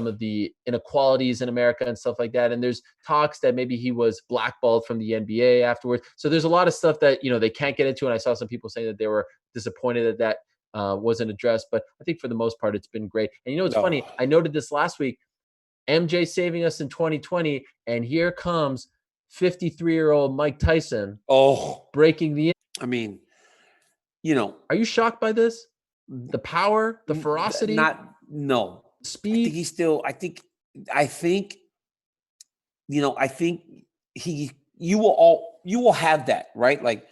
of the inequalities in America and stuff like that. And there's talks that maybe he was blackballed from the NBA afterwards. So there's a lot of stuff that, they can't get into. And I saw some people saying that they were disappointed that wasn't addressed. But I think for the most part, it's been great. And it's funny. I noted this last week, MJ saving us in 2020. And here comes 53-year-old Mike Tyson. Breaking the. I mean, Are you shocked by this? The power, the ferocity? No. Speed. I think you will have that, right? Like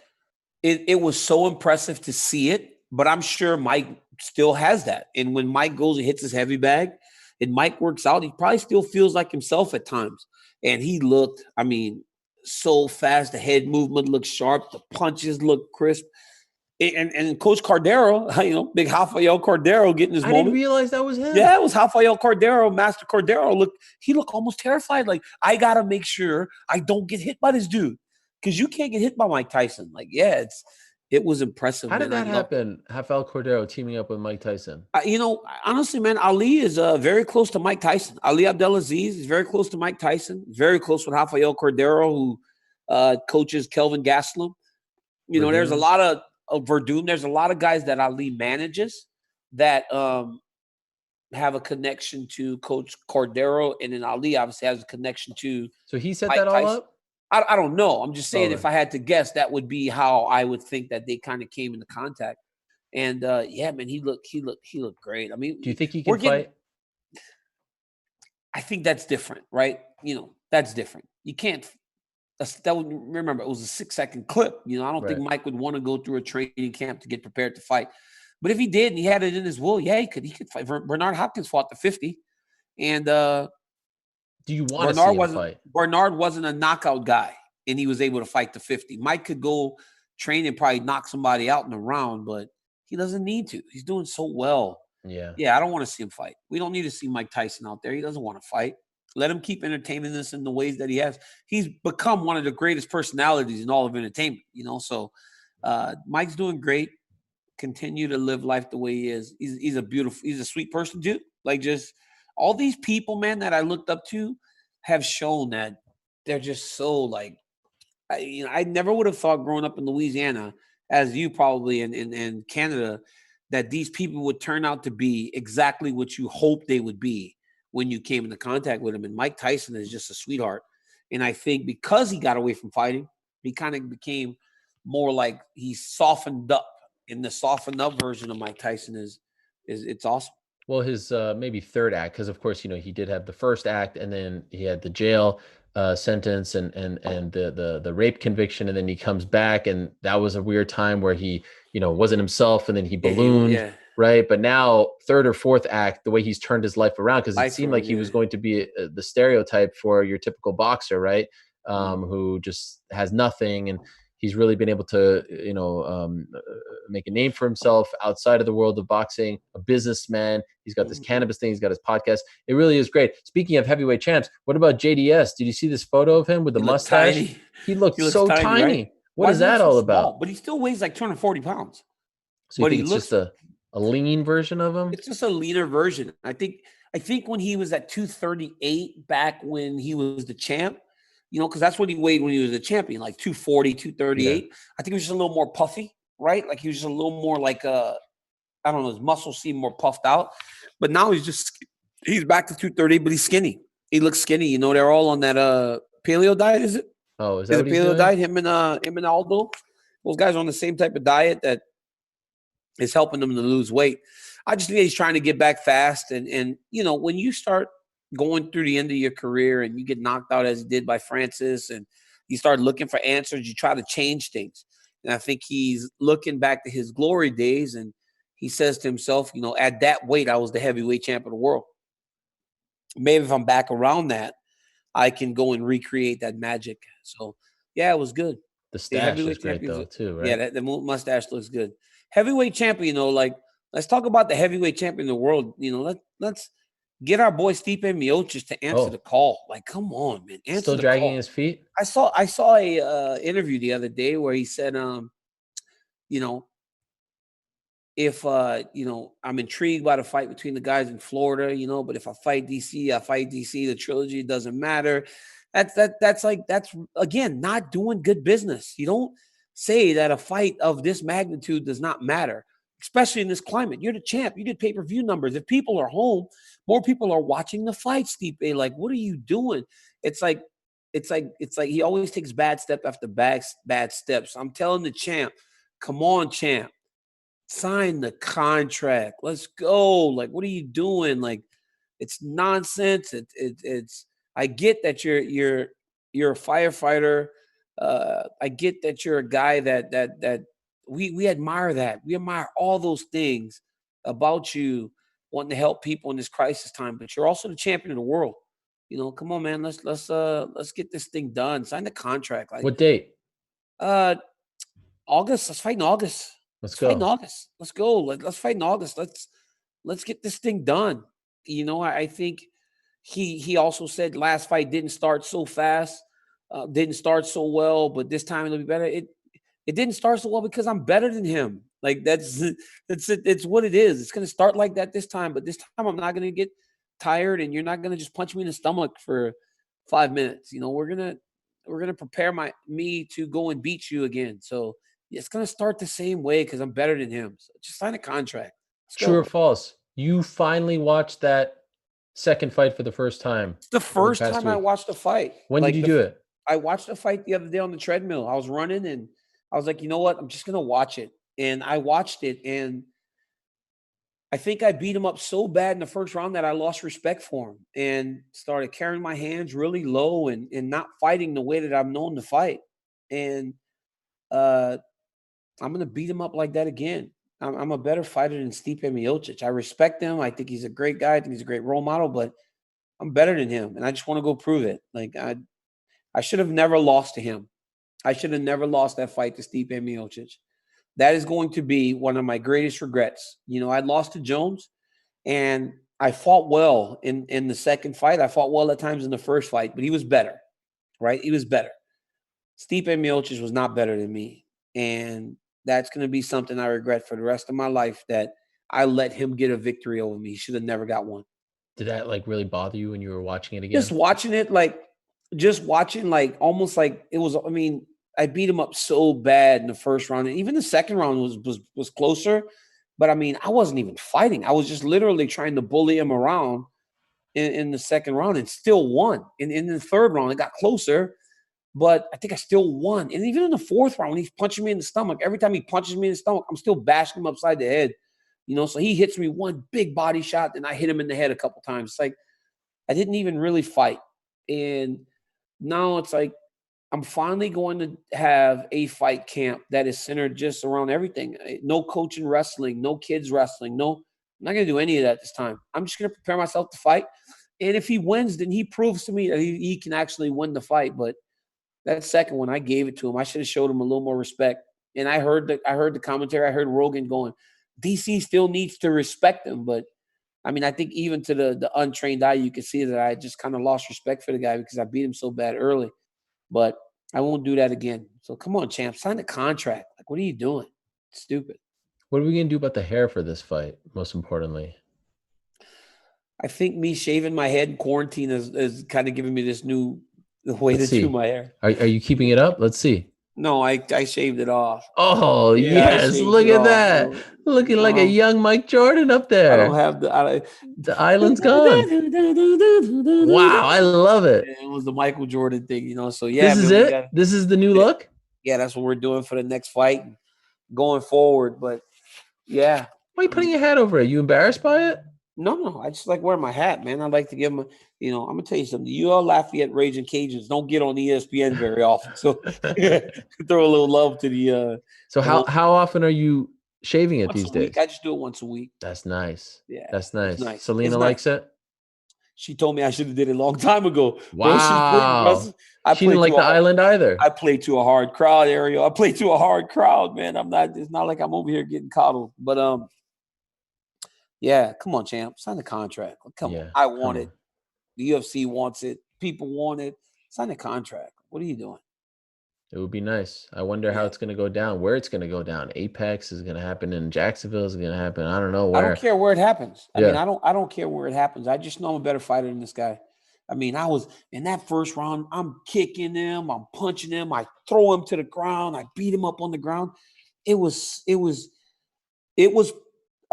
it was so impressive to see it, but I'm sure Mike still has that. And when Mike goes and hits his heavy bag and Mike works out, he probably still feels like himself at times. And he looked, so fast. The head movement looked sharp. The punches looked crisp. And Coach Cordero, big Rafael Cordero getting his moment. I didn't realize that was him. Yeah, it was Rafael Cordero, Master Cordero. He looked almost terrified. Like, I got to make sure I don't get hit by this dude. Because you can't get hit by Mike Tyson. Like, yeah, it was impressive. How did that happen? Rafael Cordero teaming up with Mike Tyson. Honestly, man, Ali is very close to Mike Tyson. Ali Abdelaziz is very close to Mike Tyson. Very close with Rafael Cordero, who coaches Kelvin Gastelum. There's a lot of Verdun. There's a lot of guys that Ali manages that have a connection to Coach Cordero, and then Ali obviously has a connection to. So he set Mike that all Tyson. up? I don't know. I'm just saying, if I had to guess, that would be how I would think that they kind of came into contact. And yeah, man, he looked great. I mean, do you think he can fight? I think that's different, right? That's different. You can't. Remember, it was a 6-second clip. I don't think Mike would want to go through a training camp to get prepared to fight. But if he did and he had it in his will, yeah, he could fight. Bernard Hopkins fought the 50. And Do you want to see him fight? Bernard wasn't a knockout guy, and he was able to fight to 50. Mike could go train and probably knock somebody out in a round, but he doesn't need to. He's doing so well. Yeah, I don't want to see him fight. We don't need to see Mike Tyson out there. He doesn't want to fight. Let him keep entertaining us in the ways that he has. He's become one of the greatest personalities in all of entertainment, So Mike's doing great. Continue to live life the way he is. He's a sweet person too. Like, just all these people, man, that I looked up to have shown that they're just so like, I never would have thought growing up in Louisiana, as you probably in Canada, that these people would turn out to be exactly what you hoped they would be when you came into contact with them. And Mike Tyson is just a sweetheart. And I think because he got away from fighting, he kind of became more like he softened up. And the softened up version of Mike Tyson is it's awesome. Well, his maybe third act, because of course, he did have the first act, and then he had the jail sentence and the rape conviction, and then he comes back, and that was a weird time where he wasn't himself, and then he ballooned, right? But now third or fourth act, the way he's turned his life around, because it seemed like he was going to be the stereotype for your typical boxer, right? Who just has nothing, and he's really been able to make a name for himself outside of the world of boxing, a businessman. He's got this cannabis thing. He's got his podcast. It really is great. Speaking of heavyweight champs, what about JDS? Did you see this photo of him with the mustache? Tiny. He looks so tiny. Right? What is that all about? But he still weighs like 240 pounds. So you think it's just a lean version of him? It's just a leaner version. I think when he was at 238 back when he was the champ, because that's what he weighed when he was a champion, like 240, 238. Yeah. I think he was just a little more puffy, right? Like he was just a little more like, I don't know, his muscles seem more puffed out. But now he's back to 230, but he's skinny. He looks skinny. They're all on that paleo diet, is it? Oh, is that what he's paleo doing? diet? Him and Aldo? Those guys are on the same type of diet that is helping them to lose weight. I just think he's trying to get back fast. And when you start going through the end of your career and you get knocked out as he did by Francis and you start looking for answers, you try to change things. And I think he's looking back to his glory days and he says to himself, at that weight, I was the heavyweight champ of the world. Maybe if I'm back around that, I can go and recreate that magic. So, yeah, it was good. The stash is great though, too, right? Yeah, the mustache looks good. Heavyweight champion, let's talk about the heavyweight champion of the world. Let's get our boy Stipe Miocic to answer the call. Like, come on, man. Answer Still the dragging call. his feet? I saw a interview the other day where he said, if I'm intrigued by the fight between the guys in Florida, but if I fight DC, the trilogy, it doesn't matter. That's again not doing good business. You don't say that a fight of this magnitude does not matter, especially in this climate. You're the champ. You did pay-per-view numbers. If people are home, more people are watching the fight, Stipe. Like, what are you doing? It's like he always takes bad step after bad steps. I'm telling the champ, come on, champ. Sign the contract. Let's go. Like, what are you doing? Like, it's nonsense. It's I get that you're a firefighter. I get that you're a guy that we admire that. We admire all those things about you wanting to help people in this crisis time, but you're also the champion of the world. Come on, man. Let's get this thing done. Sign the contract. Like, what date? August. Let's fight in August. Let's go. Fight in August. Let's go. Let's fight in August. Let's get this thing done. I think he also said last fight didn't start so fast, didn't start so well, but this time it'll be better. It didn't start so well because I'm better than him. Like that's it. It's what it is. It's gonna start like that this time, but this time I'm not gonna get tired, and you're not gonna just punch me in the stomach for 5 minutes. We're gonna prepare me to go and beat you again. So it's gonna start the same way because I'm better than him. So just sign a contract. True or false? You finally watched that second fight for the first time. It's the first time I watched a fight. When did you do it? I watched a fight the other day on the treadmill. I was running and I was like, you know what? I'm just going to watch it. And I watched it. And I think I beat him up so bad in the first round that I lost respect for him and started carrying my hands really low and not fighting the way that I'm known to fight. And I'm going to beat him up like that again. I'm a better fighter than Stipe Miocic. I respect him. I think he's a great guy. I think he's a great role model, but I'm better than him, and I just want to go prove it. Like I should have never lost to him. I should have never lost that fight to Stipe Miocic. That is going to be one of my greatest regrets. You know, I lost to Jones, and I fought well in the second fight. I fought well at times in the first fight, but he was better, right? He was better. Stipe Miocic was not better than me, and that's going to be something I regret for the rest of my life, that I let him get a victory over me. He should have never got one. Did that like really bother you when you were watching it again? Just watching it, almost like it was. I mean, I beat him up so bad in the first round, and even the second round was closer. But I mean, I wasn't even fighting. I was just literally trying to bully him around in the second round, and still won. In the third round, it got closer, but I think I still won. And even in the fourth round, when he's punching me in the stomach, every time he punches me in the stomach, I'm still bashing him upside the head. You know, so he hits me one big body shot, and I hit him in the head a couple times. It's like I didn't even really fight. And now it's like I'm finally going to have a fight camp that is centered just around everything. No coaching wrestling, no kids wrestling. No, I'm not going to do any of that this time. I'm just going to prepare myself to fight. And if he wins, then he proves to me that he can actually win the fight. But that second one, I gave it to him. I should have showed him a little more respect. And I heard the commentary. I heard Rogan going, DC still needs to respect him. But I mean, I think even to the untrained eye, you can see that I just kind of lost respect for the guy because I beat him so bad early. But I won't do that again. So come on, champ, sign the contract. Like, what are you doing? It's stupid. What are we going to do about the hair for this fight, most importantly? I think me shaving my head in quarantine is kind of giving me this new way to do my hair. Are you keeping it up? Let's see. No, I shaved it off. Oh, yeah, yes. Look at that. Bro. Looking like a young Mike Jordan up there. I don't have the island's gone. Wow, I love it. It was the Michael Jordan thing, you know. So, yeah. This is it? This is the new look? Yeah, that's what we're doing for the next fight going forward. But, yeah. Why are you putting your hat over it? Are you embarrassed by it? No. I just like wearing my hat, man. I like to give them I'm going to tell you something. The UL Lafayette Raging Cajuns don't get on ESPN very often. So throw a little love to the So how often are you shaving it these days? I just do it once a week. That's nice. Yeah. That's nice. Selena likes it? She told me I should have did it a long time ago. Wow. She didn't like the island either. I play to a hard crowd, Ariel. I play to a hard crowd, man. It's not like I'm over here getting coddled. But yeah, come on, champ. Sign the contract. Come on. I want it. The UFC wants it. People want it. Sign the contract. What are you doing? It would be nice. I wonder how it's going to go down, where it's going to go down. Apex is going to happen in Jacksonville. Is going to happen. I don't know where. I don't care where it happens. I mean, I don't care where it happens. I just know I'm a better fighter than this guy. I mean, I was in that first round. I'm kicking him. I'm punching him. I throw him to the ground. I beat him up on the ground. It was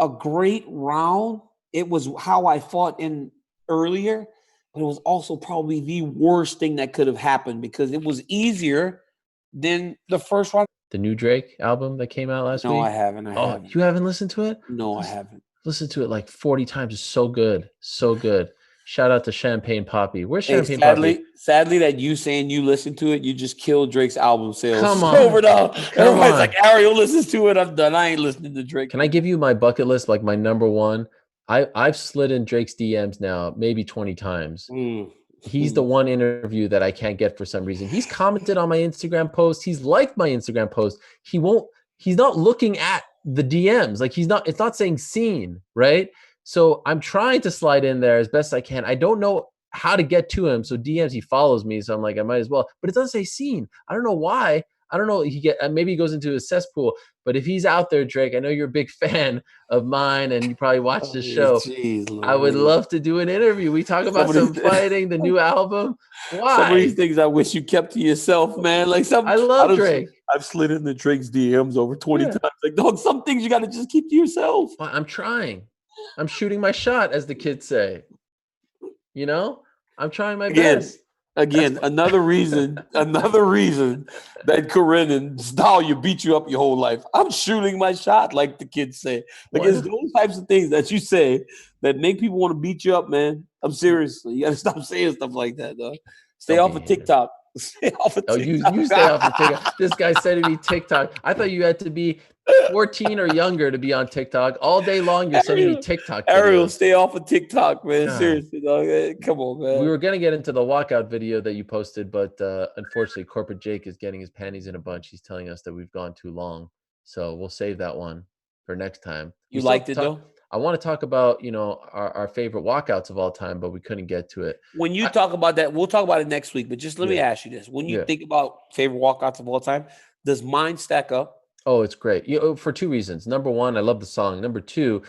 a great round. It was how I fought in earlier. But it was also probably the worst thing that could have happened because it was easier than the first round. The new Drake album that came out last week? No, I haven't. You haven't listened to it? No, I haven't. Listen to it like 40 times. It's so good. So good. Shout out to Champagne Poppy. Where's Champagne Poppy? Sadly, that you saying you listen to it, you just killed Drake's album sales. Come on. Everybody's like, Ariel listens to it. I'm done. I ain't listening to Drake. Can I give you my bucket list, like my number one? I've slid in Drake's DMs now maybe 20 times. He's the one interview that I can't get for some reason. He's commented on my Instagram post. He's liked my Instagram post. He's not looking at the DMs. Like it's not saying seen, right? So I'm trying to slide in there as best I can. I don't know how to get to him. So DMs, he follows me. So I'm like, I might as well, but it doesn't say seen. I don't know why. I don't know. Maybe he goes into a cesspool, but if he's out there, Drake, I know you're a big fan of mine and you probably watch the show. I would love to do an interview. We talk about some fighting, the new album. Why? Some of these things I wish you kept to yourself, man. Like I love Drake. I've slid into Drake's DMs over 20 times. Like, dog, some things you got to just keep to yourself. I'm trying. I'm shooting my shot, as the kids say. You know, I'm trying my best. Again, another reason that Corinne and Stallia beat you up your whole life. I'm shooting my shot, like the kids say. Like, it's those types of things that you say that make people want to beat you up, man. I'm serious. You got to stop saying stuff like that, though. Stay off of TikTok. Stay off of Oh, TikTok. you stay off of TikTok. This guy sending me TikTok. I thought you had to be 14 or younger to be on TikTok. All day long, you're sending me TikTok Ariel, videos. stay off of TikTok, man. God. Seriously, dog. Come on, man. We were going to get into the walkout video that you posted, but unfortunately, Corporate Jake is getting his panties in a bunch. He's telling us that we've gone too long. So we'll save that one for next time. You liked it, though? I want to talk about, our favorite walkouts of all time, but we couldn't get to it. When you talk about that, we'll talk about it next week. But just let me ask you this. When you think about favorite walkouts of all time, does mine stack up? Oh, it's great. For two reasons. Number one, I love the song. Number two,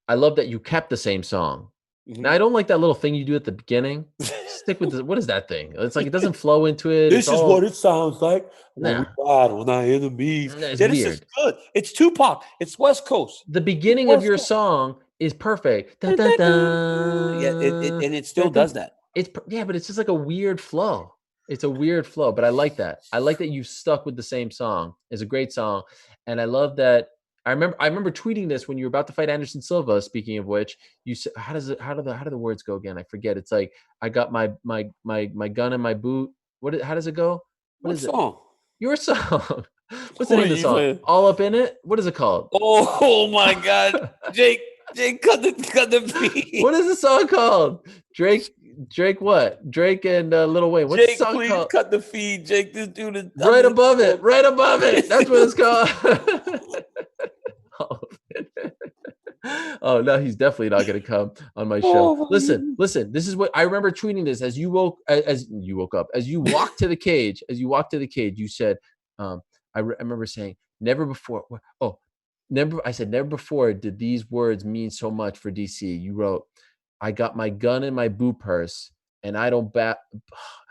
I love that you kept the same song. Mm-hmm. Now, I don't like that little thing you do at the beginning. Stick with what is that thing? It's like it doesn't flow into it. This is what it sounds like when we ride on our enemies. It's weird. Is good. It's Tupac. It's West Coast. The beginning of your song is perfect. Da, da, da. Yeah, and it still does that. But it's just like a weird flow. It's a weird flow, but I like that. I like that you stuck with the same song. It's a great song, and I love that. I remember tweeting this when you were about to fight Anderson Silva. Speaking of which, you said, "How do the words go again?" I forget. It's like I got my gun in my boot. How does it go? What song? Your song. What's the name of the song? All Up in It. What is it called? Oh my God, Jake, cut the beat. What is the song called? Drake what? Drake and Lil Wayne. What's Jake, the song please called? Cut the feed, Jake. This dude is right above it. That's what it's called. Oh no, he's definitely not going to come on my show. Listen. This is what I remember tweeting this as you walked to the cage. As you walked to the cage, you said, I remember saying, never before. I said, never before did these words mean so much for DC. You wrote, I got my gun in my boot purse and I don't bat.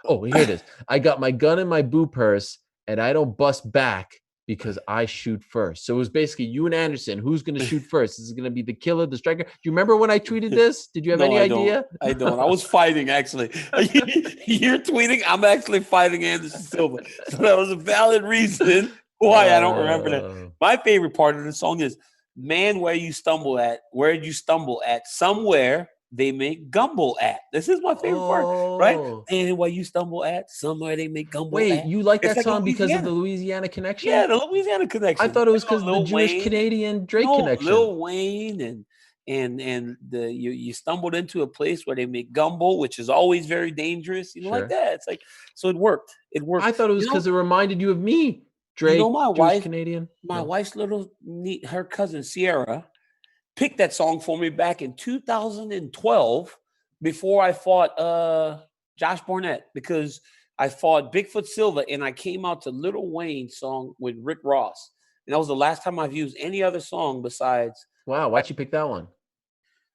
Oh, here it is. I got my gun in my boot purse and I don't bust back because I shoot first. So it was basically you and Anderson. Who's going to shoot first? Is it going to be the killer, the striker? Do you remember when I tweeted this? Did you have any idea? I don't. I was fighting, actually. You're tweeting. I'm actually fighting Anderson Silva. So that was a valid reason why I don't remember that. My favorite part of the song is, man, where'd you stumble at? Somewhere they make gumbo at. This is my favorite part, right? And where you stumble at, somewhere they make gumbo at. Wait, you like that song because of the Louisiana connection? Yeah, the Louisiana connection. I thought it was because of the Jewish-Canadian Drake connection. Lil Wayne and you stumbled into a place where they make gumbo, which is always very dangerous. Like that. It's like, so it worked. I thought it was because it reminded you of me. Drake, my wife, Canadian. My wife's little niece, her cousin Sierra, picked that song for me back in 2012 before I fought Josh Barnett, because I fought Bigfoot Silva and I came out to Lil Wayne's song with Rick Ross. And that was the last time I've used any other song besides. Wow, why'd you pick that one?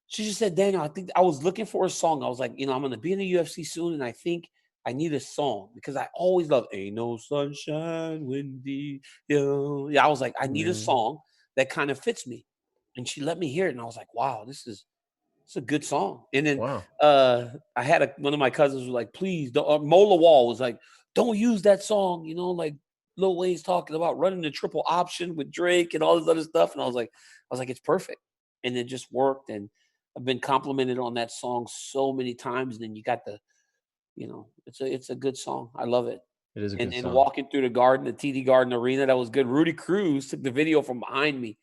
She just said, Daniel, I think I was looking for a song. I was like, I'm going to be in the UFC soon, and I think I need a song because I always love Ain't No Sunshine Windy. Yeah, I was like, I need a song that kind of fits me. And she let me hear it, and I was like, wow, it's a good song. And then I had one of my cousins was like, please, don't, Mola Wall was like, don't use that song, like Lil Wayne's talking about running the triple option with Drake and all this other stuff. And I was like, it's perfect. And it just worked. And I've been complimented on that song so many times. And then you got the, it's a good song. I love it. It is a good song. And walking through the TD Garden Arena, that was good. Rudy Cruz took the video from behind me.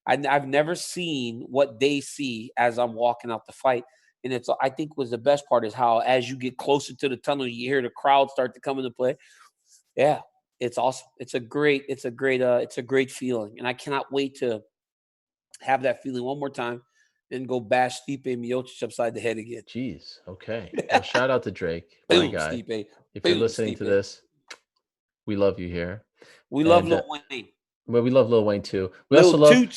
I've never seen what they see as I'm walking out the fight. And I think was the best part is how, as you get closer to the tunnel, you hear the crowd start to come into play. Yeah, it's awesome. It's a great feeling. And I cannot wait to have that feeling one more time and go bash Stipe Miocic upside the head again. Jeez. Okay. Well, shout out to Drake. My guy. Stipe. If you're listening to this, we love you here. We love Lil Wayne. Well, we love Lil Wayne too. We also love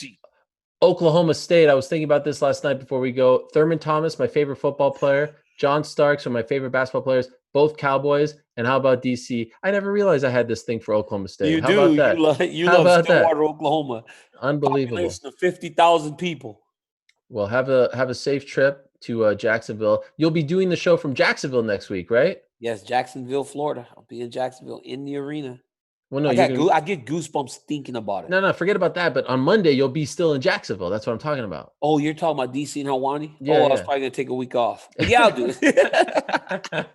Oklahoma State. I was thinking about this last night before we go. Thurman Thomas, my favorite football player. John Starks are my favorite basketball players. Both Cowboys. And how about DC? I never realized I had this thing for Oklahoma State. How about that? You love Stillwater, Oklahoma. Unbelievable. Population of 50,000 people. Well, have a safe trip to Jacksonville. You'll be doing the show from Jacksonville next week, right? Yes, Jacksonville, Florida. I'll be in Jacksonville in the arena. Well, no, I get goosebumps thinking about it. No, forget about that. But on Monday, you'll be still in Jacksonville. That's what I'm talking about. Oh, you're talking about DC and Helwani? Yeah, I was probably gonna take a week off. But yeah, I'll do it.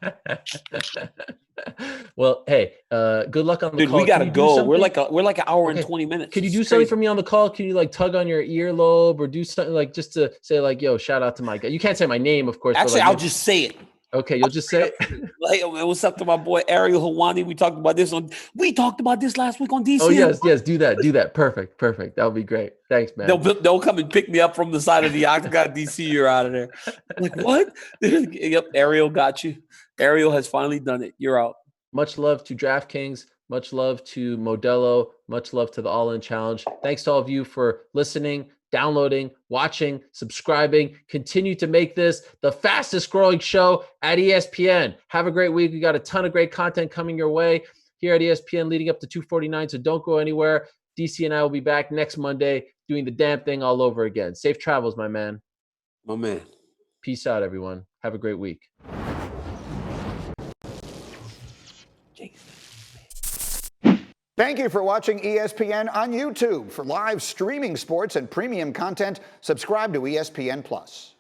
Well, hey, good luck on the Dude, call. we gotta go. We're like an hour Okay. and 20 minutes. Could you It's do something crazy. for me on the call? Can you like tug on your earlobe or do something like just to say like, yo, shout out to my guy? You can't say my name, of course. Actually, but, like, I'll just say it. Okay, you'll just say it. Like, what's up to my boy Ariel Helwani? We talked about this last week on DC. Oh yes, do that. Perfect. That would be great. Thanks, man. They'll come and pick me up from the side of the octagon. DC, you're out of there. I'm like, what? Yep, Ariel got you. Ariel has finally done it. You're out. Much love to DraftKings. Much love to Modelo. Much love to the All In Challenge. Thanks to all of you for listening, downloading, watching, subscribing. Continue to make this the fastest growing show at ESPN. Have a great week. We got a ton of great content coming your way here at ESPN leading up to 249. So don't go anywhere. DC and I will be back next Monday doing the damn thing all over again. Safe travels, my man. My man. Peace out, everyone. Have a great week. Thank you for watching ESPN on YouTube. For live streaming sports and premium content, subscribe to ESPN+.